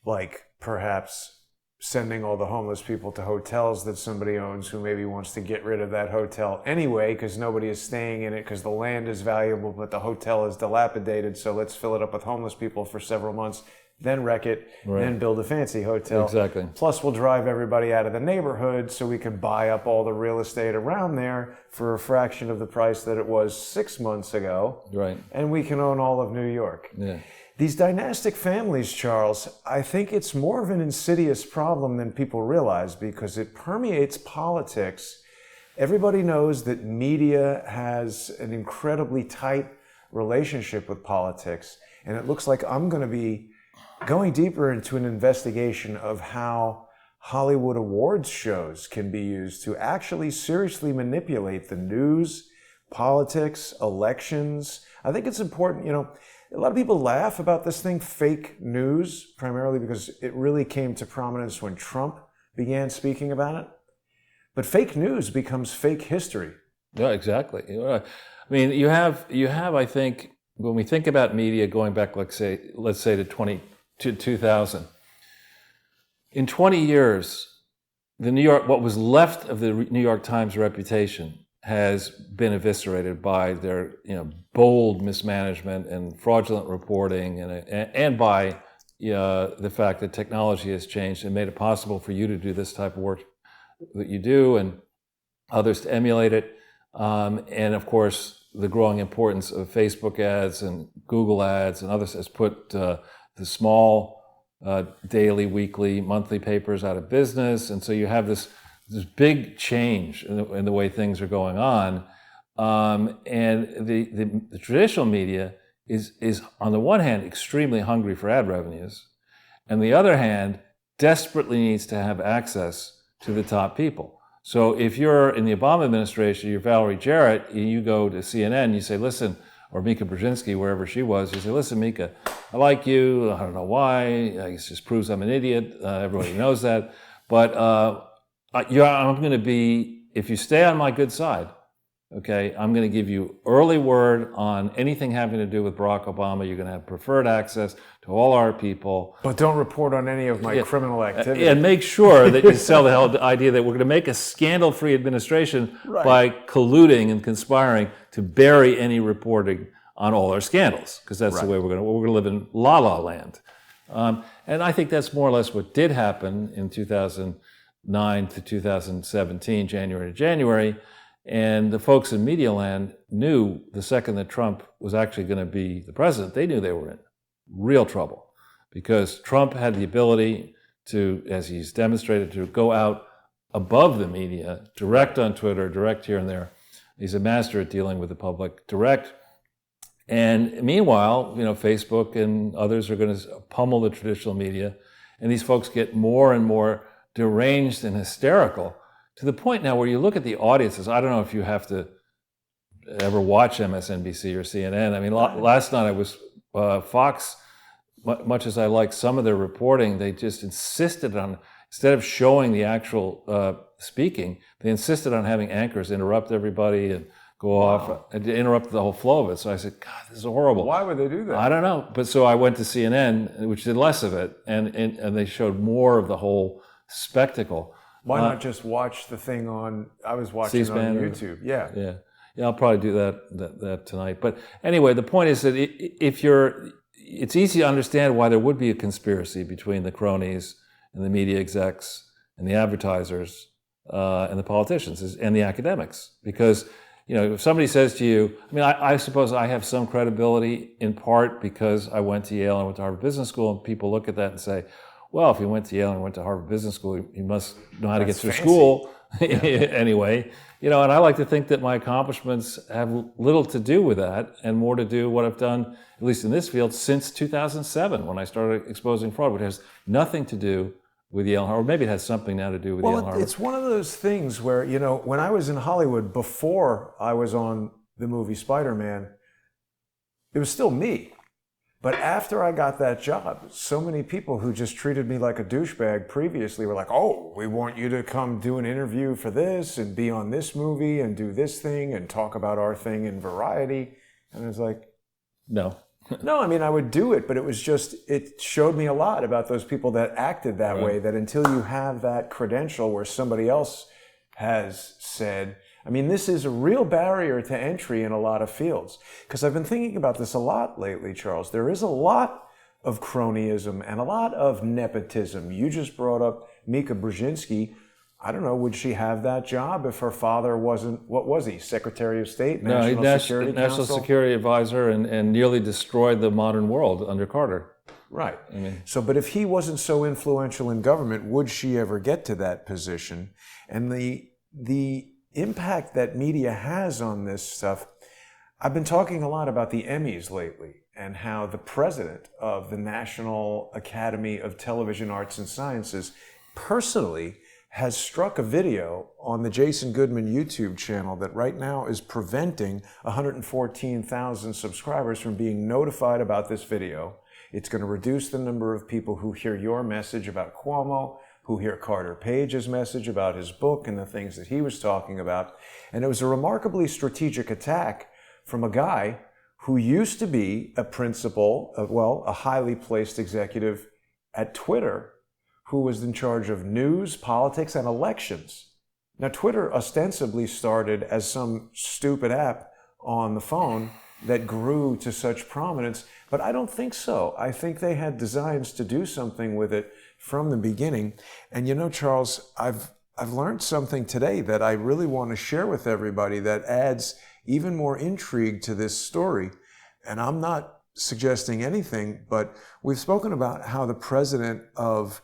[SPEAKER 1] Like perhaps sending all the homeless people to hotels that somebody owns who maybe wants to get rid of that hotel anyway because nobody is staying in it because the land is valuable but the hotel is dilapidated, so let's fill it up with homeless people for several months, then wreck it, then build a fancy hotel.
[SPEAKER 3] Exactly.
[SPEAKER 1] Plus we'll drive everybody out of the neighborhood so we can buy up all the real estate around there for a fraction of the price that it was 6 months ago.
[SPEAKER 3] Right.
[SPEAKER 1] And we can own all of New York.
[SPEAKER 3] Yeah.
[SPEAKER 1] These dynastic families, Charles, I think it's more of an insidious problem than people realize because it permeates politics. Everybody knows that media has an incredibly tight relationship with politics. And it looks like I'm going to be going deeper into an investigation of how Hollywood awards shows can be used to actually seriously manipulate the news, politics, elections. I think it's important, a lot of people laugh about this thing, fake news, primarily because it really came to prominence when Trump began speaking about it. But fake news becomes fake history.
[SPEAKER 3] Yeah, exactly. I mean, you have, I think, when we think about media going back, let's say to 2000. In 20 years, what was left of the New York Times reputation has been eviscerated by their, bold mismanagement and fraudulent reporting, and by the fact that technology has changed and made it possible for you to do this type of work that you do, and others to emulate it. And of course, the growing importance of Facebook ads and Google ads and others has put the small daily, weekly, monthly papers out of business. And so you have this big change in the way things are going on. And the traditional media is on the one hand extremely hungry for ad revenues, and the other hand desperately needs to have access to the top people. So if you're in the Obama administration, you're Valerie Jarrett, and you go to CNN, you say, listen, or Mika Brzezinski, wherever she was, you say, listen, Mika, I like you, I don't know why, I guess it just proves I'm an idiot, everybody knows that, but I'm going to be, if you stay on my good side, okay, I'm going to give you early word on anything having to do with Barack Obama. You're going to have preferred access to all our people.
[SPEAKER 1] But don't report on any of my criminal activity.
[SPEAKER 3] And make sure that you sell the idea that we're going to make a scandal-free administration by colluding and conspiring to bury any reporting on all our scandals, because that's the way we're going to live in la-la land. And I think that's more or less what did happen in 2009 to 2017, January to January. And the folks in media land knew the second that Trump was actually going to be the president, they knew they were in real trouble, because Trump had the ability to, as he's demonstrated, to go out above the media, direct on Twitter, direct here and there. He's a master at dealing with the public, direct. And meanwhile, Facebook and others are going to pummel the traditional media, and these folks get more and more deranged and hysterical, to the point now where you look at the audiences. I don't know if you have to ever watch MSNBC or CNN. I mean, last night I was Fox, much as I like some of their reporting, they just insisted on, instead of showing the actual speaking, they insisted on having anchors interrupt everybody and go off and interrupt the whole flow of it. So I said, God, this is horrible.
[SPEAKER 1] Why would they do that?
[SPEAKER 3] I don't know. But so I went to CNN, which did less of it, and they showed more of the whole spectacle.
[SPEAKER 1] Why not just watch the thing I was watching
[SPEAKER 3] C-SPAN
[SPEAKER 1] on YouTube. Yeah,
[SPEAKER 3] I'll probably do that tonight. But anyway, the point is that it's easy to understand why there would be a conspiracy between the cronies and the media execs and the advertisers and the politicians and the academics. Because, if somebody says to you, I suppose I have some credibility in part because I went to Yale and went to Harvard Business School, and people look at that and say, well, if you went to Yale and went to Harvard Business School, you must know how to get through school anyway. And I like to think that my accomplishments have little to do with that and more to do what I've done, at least in this field, since 2007 when I started exposing fraud, which has nothing to do with Yale, or maybe it has something now to do with Yale and Harvard.
[SPEAKER 1] It's one of those things where, when I was in Hollywood, before I was on the movie Spider-Man, it was still me. But after I got that job, so many people who just treated me like a douchebag previously were like, oh, we want you to come do an interview for this and be on this movie and do this thing and talk about our thing in Variety. And I was like,
[SPEAKER 3] no.
[SPEAKER 1] No, I would do it, but it showed me a lot about those people that acted that way, that until you have that credential where somebody else has said, this is a real barrier to entry in a lot of fields. Because I've been thinking about this a lot lately, Charles. There is a lot of cronyism and a lot of nepotism. You just brought up Mika Brzezinski. I don't know, would she have that job if her father wasn't, what was he, Secretary of State, National
[SPEAKER 3] Security Advisor, and nearly destroyed the modern world under Carter.
[SPEAKER 1] Right. But if he wasn't so influential in government, would she ever get to that position? And the impact that media has on this stuff, I've been talking a lot about the Emmys lately and how the president of the National Academy of Television Arts and Sciences personally has struck a video on the Jason Goodman YouTube channel that right now is preventing 114,000 subscribers from being notified about this video. It's going to reduce the number of people who hear your message about Cuomo, who hear Carter Page's message about his book and the things that he was talking about. And it was a remarkably strategic attack from a guy who used to be a principal, a highly placed executive at Twitter, who was in charge of news, politics, and elections. Now, Twitter ostensibly started as some stupid app on the phone that grew to such prominence, but I don't think so. I think they had designs to do something with it from the beginning. And Charles, I've learned something today that I really want to share with everybody that adds even more intrigue to this story. And I'm not suggesting anything, but we've spoken about how the president of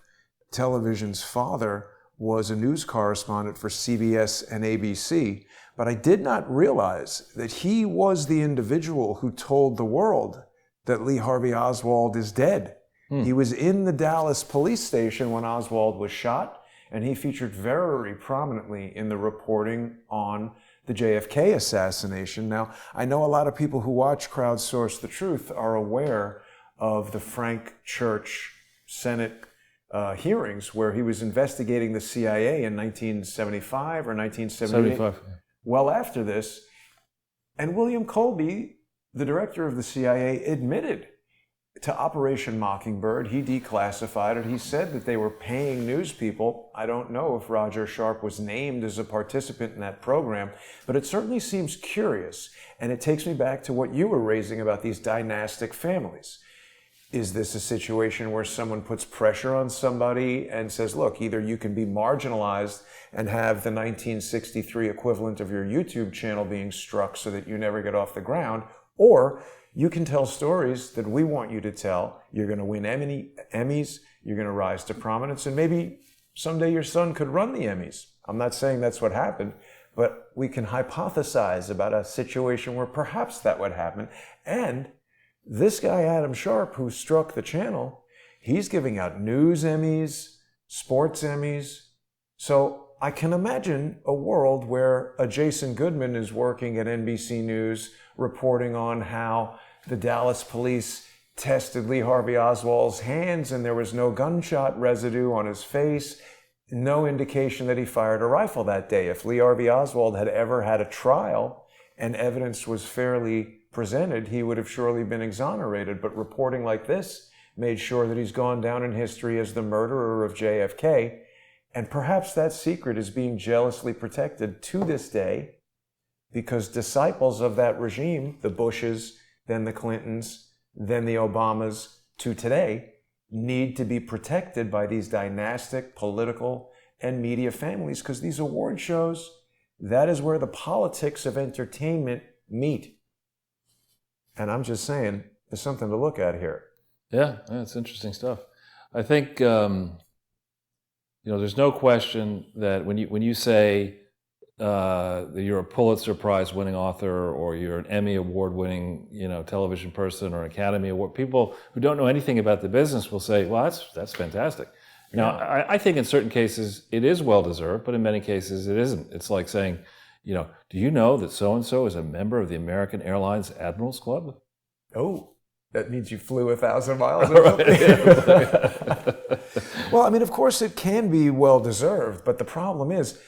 [SPEAKER 1] television's father was a news correspondent for CBS and ABC, but I did not realize that he was the individual who told the world that Lee Harvey Oswald is dead. He was in the Dallas police station when Oswald was shot, and he featured very prominently in the reporting on the JFK assassination. Now, I know a lot of people who watch Crowdsource the Truth are aware of the Frank Church Senate hearings where he was investigating the CIA in 1975 or 1978.
[SPEAKER 3] 75.
[SPEAKER 1] Well after this. And William Colby, the director of the CIA, admitted to Operation Mockingbird. He declassified it. He said that they were paying news people. I don't know if Roger Sharp was named as a participant in that program, but it certainly seems curious. And it takes me back to what you were raising about these dynastic families. Is this a situation where someone puts pressure on somebody and says, look, either you can be marginalized and have the 1963 equivalent of your YouTube channel being struck so that you never get off the ground, or you can tell stories that we want you to tell. You're going to win Emmys, you're going to rise to prominence, and maybe someday your son could run the Emmys. I'm not saying that's what happened, but we can hypothesize about a situation where perhaps that would happen. And this guy, Adam Sharp, who struck the channel, he's giving out news Emmys, sports Emmys. So I can imagine a world where a Jason Goodman is working at NBC News reporting on how the Dallas police tested Lee Harvey Oswald's hands and there was no gunshot residue on his face, no indication that he fired a rifle that day. If Lee Harvey Oswald had ever had a trial and evidence was fairly presented, he would have surely been exonerated. But reporting like this made sure that he's gone down in history as the murderer of JFK. And perhaps that secret is being jealously protected to this day because disciples of that regime, the Bushes, then the Clintons, then the Obamas, to today, need to be protected by these dynastic political and media families, because these award shows, that is where the politics of entertainment meet. And I'm just saying, there's something to look at here.
[SPEAKER 3] Yeah, it's interesting stuff. I think there's no question that when you say that you're a Pulitzer Prize winning author or you're an Emmy award winning television person or Academy Award, people who don't know anything about the business will say, well, that's fantastic. Now, I think in certain cases it is well deserved, but in many cases it isn't. It's like saying, do you know that so and so is a member of the American Airlines Admirals Club?
[SPEAKER 1] Oh, that means you flew 1,000 miles or something. Well, I mean, of course it can be well-deserved, but the problem is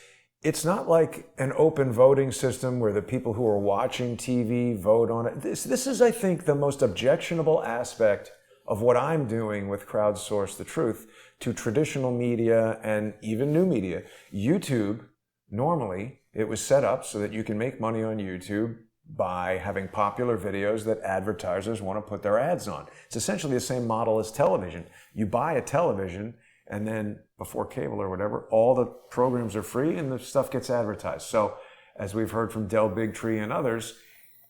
[SPEAKER 1] it's not like an open voting system where the people who are watching TV vote on it. This is, I think, the most objectionable aspect of what I'm doing with Crowdsource the Truth to traditional media and even new media. YouTube, normally, it was set up so that you can make money on YouTube by having popular videos that advertisers want to put their ads on. It's essentially the same model as television. You buy a television, and then before cable or whatever, all the programs are free and the stuff gets advertised. So, as we've heard from Del Bigtree and others,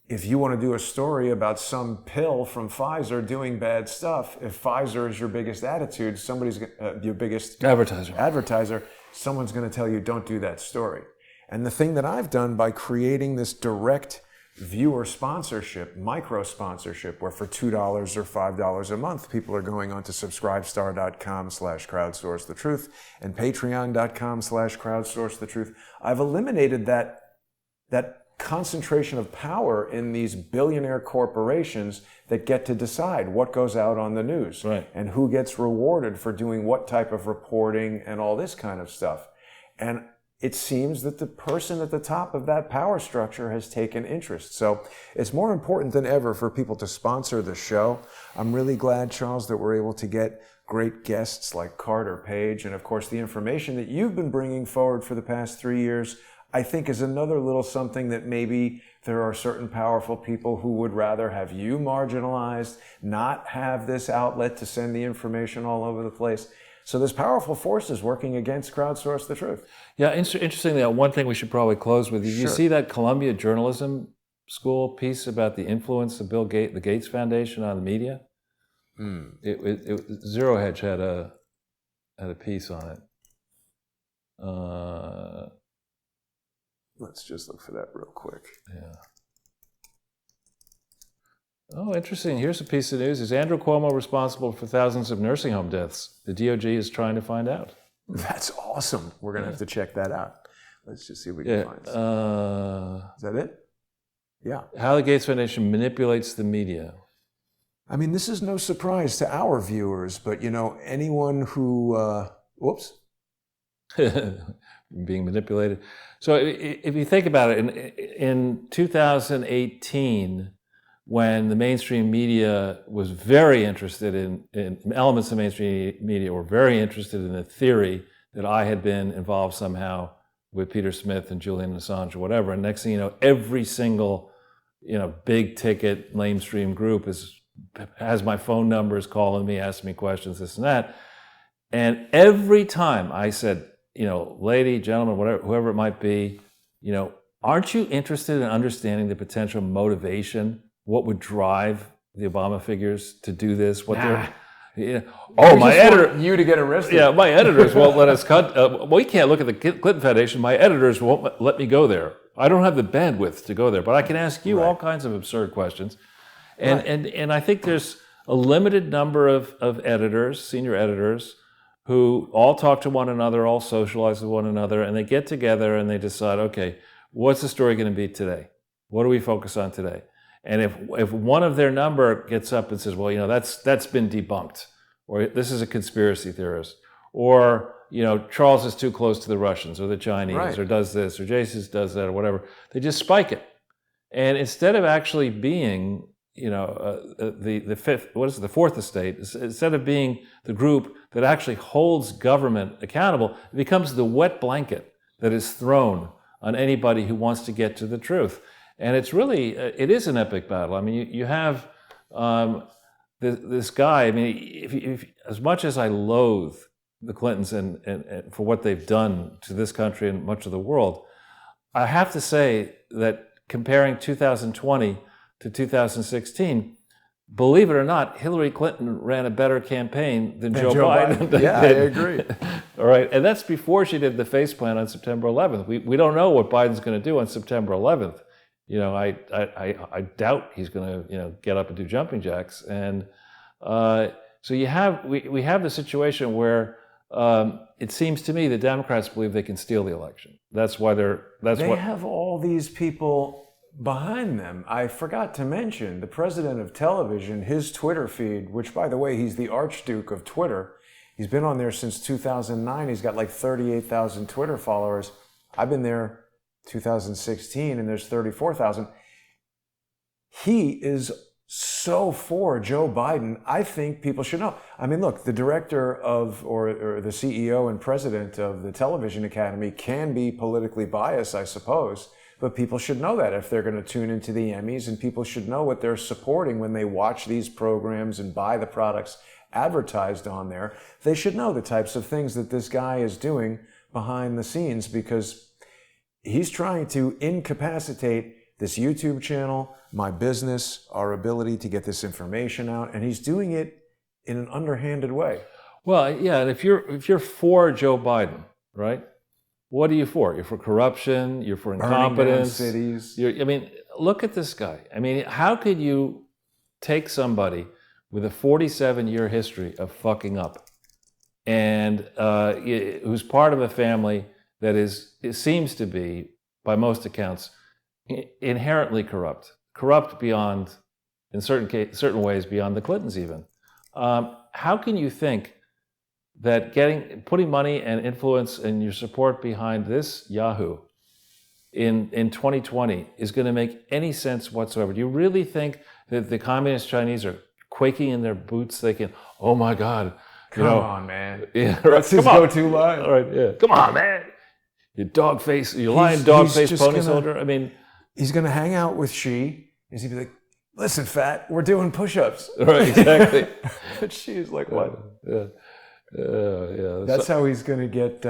[SPEAKER 1] if you want to do a story about some pill from Pfizer doing bad stuff, if Pfizer is your biggest attitude, your biggest advertiser, someone's going to tell you, don't do that story. And the thing that I've done by creating this direct viewer sponsorship, micro sponsorship, where for $2 or $5 a month, people are going on to subscribestar.com/crowdsourcethetruth and patreon.com/crowdsourcethetruth. I've eliminated that concentration of power in these billionaire corporations that get to decide what goes out on the news,
[SPEAKER 3] right,
[SPEAKER 1] and who gets rewarded for doing what type of reporting and all this kind of stuff. And it seems that the person at the top of that power structure has taken interest. So it's more important than ever for people to sponsor the show. I'm really glad, Charles, that we're able to get great guests like Carter Page. And of course, the information that you've been bringing forward for the past 3 years, I think is another little something that maybe there are certain powerful people who would rather have you marginalized, not have this outlet to send the information all over the place. So there's powerful forces working against Crowdsource the Truth.
[SPEAKER 3] Yeah, interestingly, one thing we should probably close with. Did you see that Columbia Journalism school piece about the influence of the Gates Foundation on the media? Zero Hedge had a piece on it.
[SPEAKER 1] Let's just look for that real quick.
[SPEAKER 3] Yeah. Oh, interesting. Here's a piece of news. Is Andrew Cuomo responsible for thousands of nursing home deaths? The DOJ is trying to find out.
[SPEAKER 1] That's awesome. We're going to have to check that out. Let's just see if we can find it. Is that it? Yeah.
[SPEAKER 3] How the Gates Foundation manipulates the media.
[SPEAKER 1] I mean, this is no surprise to our viewers, but, anyone who, whoops.
[SPEAKER 3] Being manipulated. So if you think about it, in 2018, when the mainstream media was very interested in elements of mainstream media were very interested in the theory that I had been involved somehow with Peter Smith and Julian Assange or whatever. And next thing you know, every single, big ticket mainstream group has my phone numbers, calling me, asking me questions, this and that. And every time I said, lady, gentleman, whatever, whoever it might be, aren't you interested in understanding the potential motivation? What would drive the Obama figures to do this? My editor,
[SPEAKER 1] you to get arrested.
[SPEAKER 3] Yeah, my editors won't let us cut. We can't look at the Clinton Foundation. My editors won't let me go there. I don't have the bandwidth to go there, but I can ask you all kinds of absurd questions. And I think there's a limited number of editors, senior editors, who all talk to one another, all socialize with one another, and they get together and they decide, okay, what's the story going to be today? What do we focus on today? And if one of their number gets up and says, well, that's been debunked, or this is a conspiracy theorist, or Charles is too close to the Russians or the Chinese, or does this, or Jason does that, or whatever, they just spike it. And instead of actually being the fifth, the fourth estate, instead of being the group that actually holds government accountable, it becomes the wet blanket that is thrown on anybody who wants to get to the truth. And it's really, it is an epic battle. I mean, you have this guy, I mean, if as much as I loathe the Clintons and for what they've done to this country and much of the world, I have to say that comparing 2020 to 2016, believe it or not, Hillary Clinton ran a better campaign than Joe Biden.
[SPEAKER 1] Yeah, I agree.
[SPEAKER 3] All right, and that's before she did the face plant on September 11th. We don't know what Biden's going to do on September 11th. I doubt he's going to get up and do jumping jacks. And so we have the situation where it seems to me the Democrats believe they can steal the election. That's why they
[SPEAKER 1] have all these people behind them. I forgot to mention the president of television, his Twitter feed, which, by the way, he's the Archduke of Twitter. He's been on there since 2009. He's got like 38,000 Twitter followers. I've been there 2016 and there's 34,000. He is so for Joe Biden. I think people should know. I mean, look, the director of, or the CEO and president of the Television Academy can be politically biased, I suppose. But people should know that if they're going to tune into the Emmys, and people should know what they're supporting when they watch these programs and buy the products advertised on there. They should know the types of things that this guy is doing behind the scenes, because he's trying to incapacitate this YouTube channel, my business, our ability to get this information out, and he's doing it in an underhanded way.
[SPEAKER 3] Well, yeah, and if you're for Joe Biden, right? What are you for? You're for corruption. You're for incompetence.
[SPEAKER 1] Burning down cities.
[SPEAKER 3] Look at this guy. I mean, how could you take somebody with a 47-year history of fucking up, and who's part of a family that it seems to be, by most accounts, inherently corrupt beyond, in certain ways, beyond the Clintons even? How can you think that putting money and influence and your support behind this Yahoo in 2020 is going to make any sense whatsoever? Do you really think that the communist Chinese are quaking in their boots thinking, oh my God,
[SPEAKER 1] Come on, man.
[SPEAKER 3] Yeah,
[SPEAKER 1] That's his go-to line.
[SPEAKER 3] All right, yeah. Come on, man. You lying dog-faced pony soldier. I mean,
[SPEAKER 1] he's going to hang out with Xi. He's going to be like, listen, fat, we're doing push-ups.
[SPEAKER 3] Right, exactly.
[SPEAKER 1] But Xi's like, what?
[SPEAKER 3] Yeah. Yeah.
[SPEAKER 1] That's how he's going to get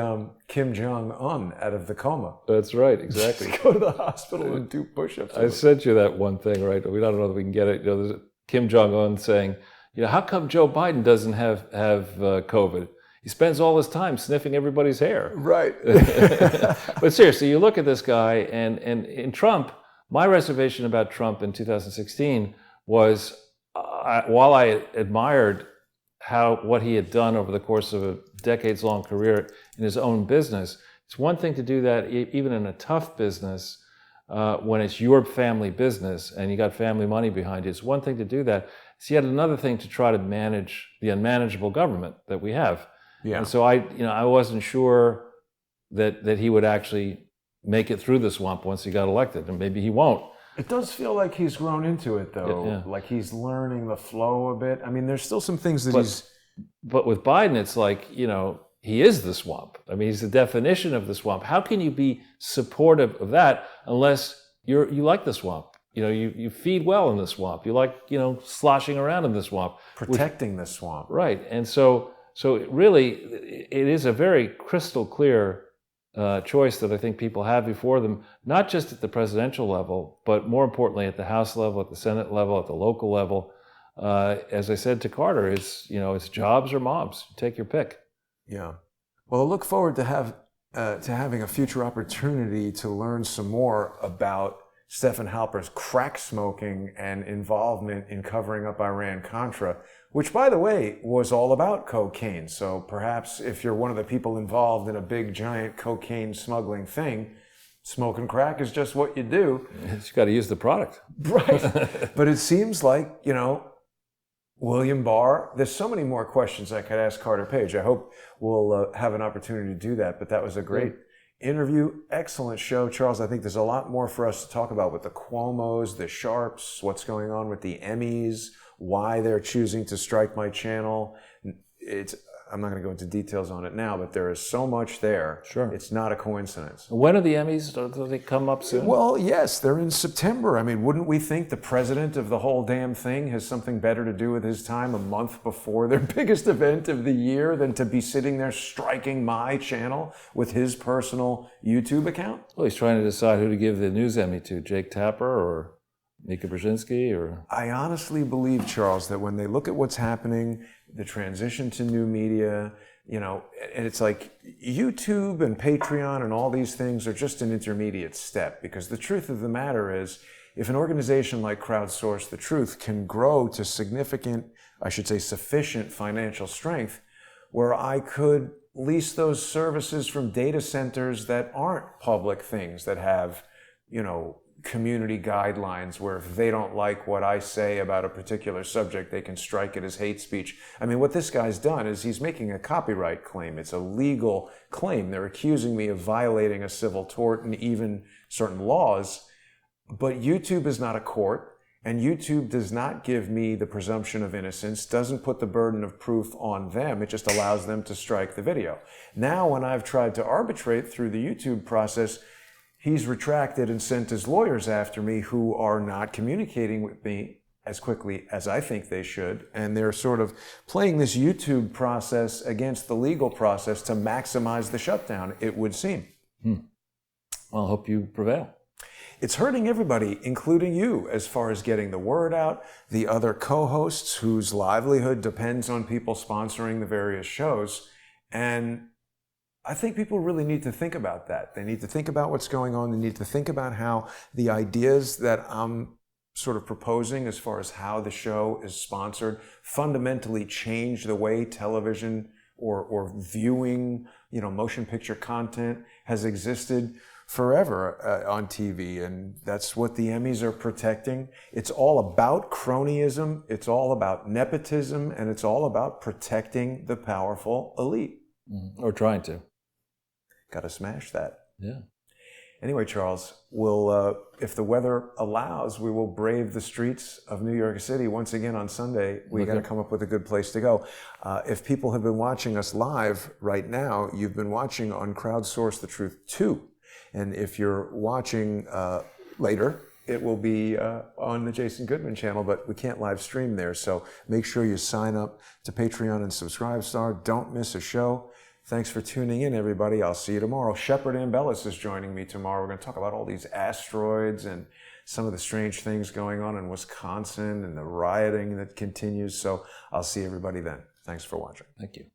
[SPEAKER 1] Kim Jong-un out of the coma.
[SPEAKER 3] That's right, exactly.
[SPEAKER 1] Go to the hospital and do push-ups.
[SPEAKER 3] I sent you that one thing, right? We don't know if we can get it. There's Kim Jong-un saying, how come Joe Biden doesn't have COVID? He spends all his time sniffing everybody's hair.
[SPEAKER 1] Right.
[SPEAKER 3] But seriously, you look at this guy, and in Trump, my reservation about Trump in 2016 was, while I admired what he had done over the course of a decades-long career in his own business, it's one thing to do that even in a tough business when it's your family business and you got family money behind you. It's one thing to do that. It's yet another thing to try to manage the unmanageable government that we have.
[SPEAKER 1] Yeah.
[SPEAKER 3] And so I wasn't sure that he would actually make it through the swamp once he got elected, and maybe he won't.
[SPEAKER 1] It does feel like he's grown into it, though.
[SPEAKER 3] Yeah.
[SPEAKER 1] Like he's learning the flow a bit. I mean, there's still some things that
[SPEAKER 3] But with Biden, it's like, he is the swamp. I mean, he's the definition of the swamp. How can you be supportive of that unless you like the swamp? You feed well in the swamp. You like, sloshing around in the swamp.
[SPEAKER 1] protecting the swamp.
[SPEAKER 3] Right. And so really, it is a very crystal clear choice that I think people have before them, not just at the presidential level, but more importantly at the House level, at the Senate level, at the local level. As I said to Carter, it's jobs or mobs. Take your pick.
[SPEAKER 1] Yeah. Well, I look forward to having a future opportunity to learn some more about Stephen Halper's crack smoking and involvement in covering up Iran-Contra, which, by the way, was all about cocaine. So perhaps if you're one of the people involved in a big, giant cocaine smuggling thing, smoking crack is just what you do.
[SPEAKER 3] You just got to use the product.
[SPEAKER 1] Right. But it seems like, William Barr, there's so many more questions I could ask Carter Page. I hope we'll have an opportunity to do that. But that was a great interview. Excellent show, Charles. I think there's a lot more for us to talk about with the Cuomos, the Sharps, what's going on with the Emmys, why they're choosing to strike my channel. I'm not going to go into details on it now, but there is so much there.
[SPEAKER 3] Sure.
[SPEAKER 1] It's not a coincidence.
[SPEAKER 3] When are the Emmys? Do they come up soon?
[SPEAKER 1] Well, yes, they're in September. I mean, wouldn't we think the president of the whole damn thing has something better to do with his time a month before their biggest event of the year than to be sitting there striking my channel with his personal YouTube account?
[SPEAKER 3] Well, he's trying to decide who to give the news Emmy to, Jake Tapper or Mika Brzezinski, or...
[SPEAKER 1] I honestly believe, Charles, that when they look at what's happening, the transition to new media, and it's like YouTube and Patreon and all these things are just an intermediate step, because the truth of the matter is, if an organization like Crowdsource the Truth can grow to sufficient financial strength, where I could lease those services from data centers that aren't public things, that have, community guidelines where if they don't like what I say about a particular subject, they can strike it as hate speech. I mean, what this guy's done is he's making a copyright claim. It's a legal claim. They're accusing me of violating a civil tort and even certain laws. But YouTube is not a court, and YouTube does not give me the presumption of innocence, doesn't put the burden of proof on them. It just allows them to strike the video. Now, when I've tried to arbitrate through the YouTube process, he's retracted and sent his lawyers after me, who are not communicating with me as quickly as I think they should. And they're sort of playing this YouTube process against the legal process to maximize the shutdown, it would seem.
[SPEAKER 3] Well, I hope you prevail.
[SPEAKER 1] It's hurting everybody, including you, as far as getting the word out, the other co-hosts whose livelihood depends on people sponsoring the various shows. And I think people really need to think about that. They need to think about what's going on. They need to think about how the ideas that I'm sort of proposing as far as how the show is sponsored fundamentally change the way television or viewing, motion picture content has existed forever on TV. And that's what the Emmys are protecting. It's all about cronyism. It's all about nepotism. And it's all about protecting the powerful elite.
[SPEAKER 3] Or trying to.
[SPEAKER 1] Got to smash that.
[SPEAKER 3] Yeah.
[SPEAKER 1] Anyway, Charles, we'll, if the weather allows, we will brave the streets of New York City once again on Sunday. We got to come up with a good place to go. If people have been watching us live right now, you've been watching on Crowdsource the Truth 2. And if you're watching later, it will be on the Jason Goodman channel, but we can't live stream there. So make sure you sign up to Patreon and Subscribestar. Don't miss a show. Thanks for tuning in, everybody. I'll see you tomorrow. Shepard Ambellis is joining me tomorrow. We're going to talk about all these asteroids and some of the strange things going on in Wisconsin and the rioting that continues. So I'll see everybody then. Thanks for watching.
[SPEAKER 3] Thank you.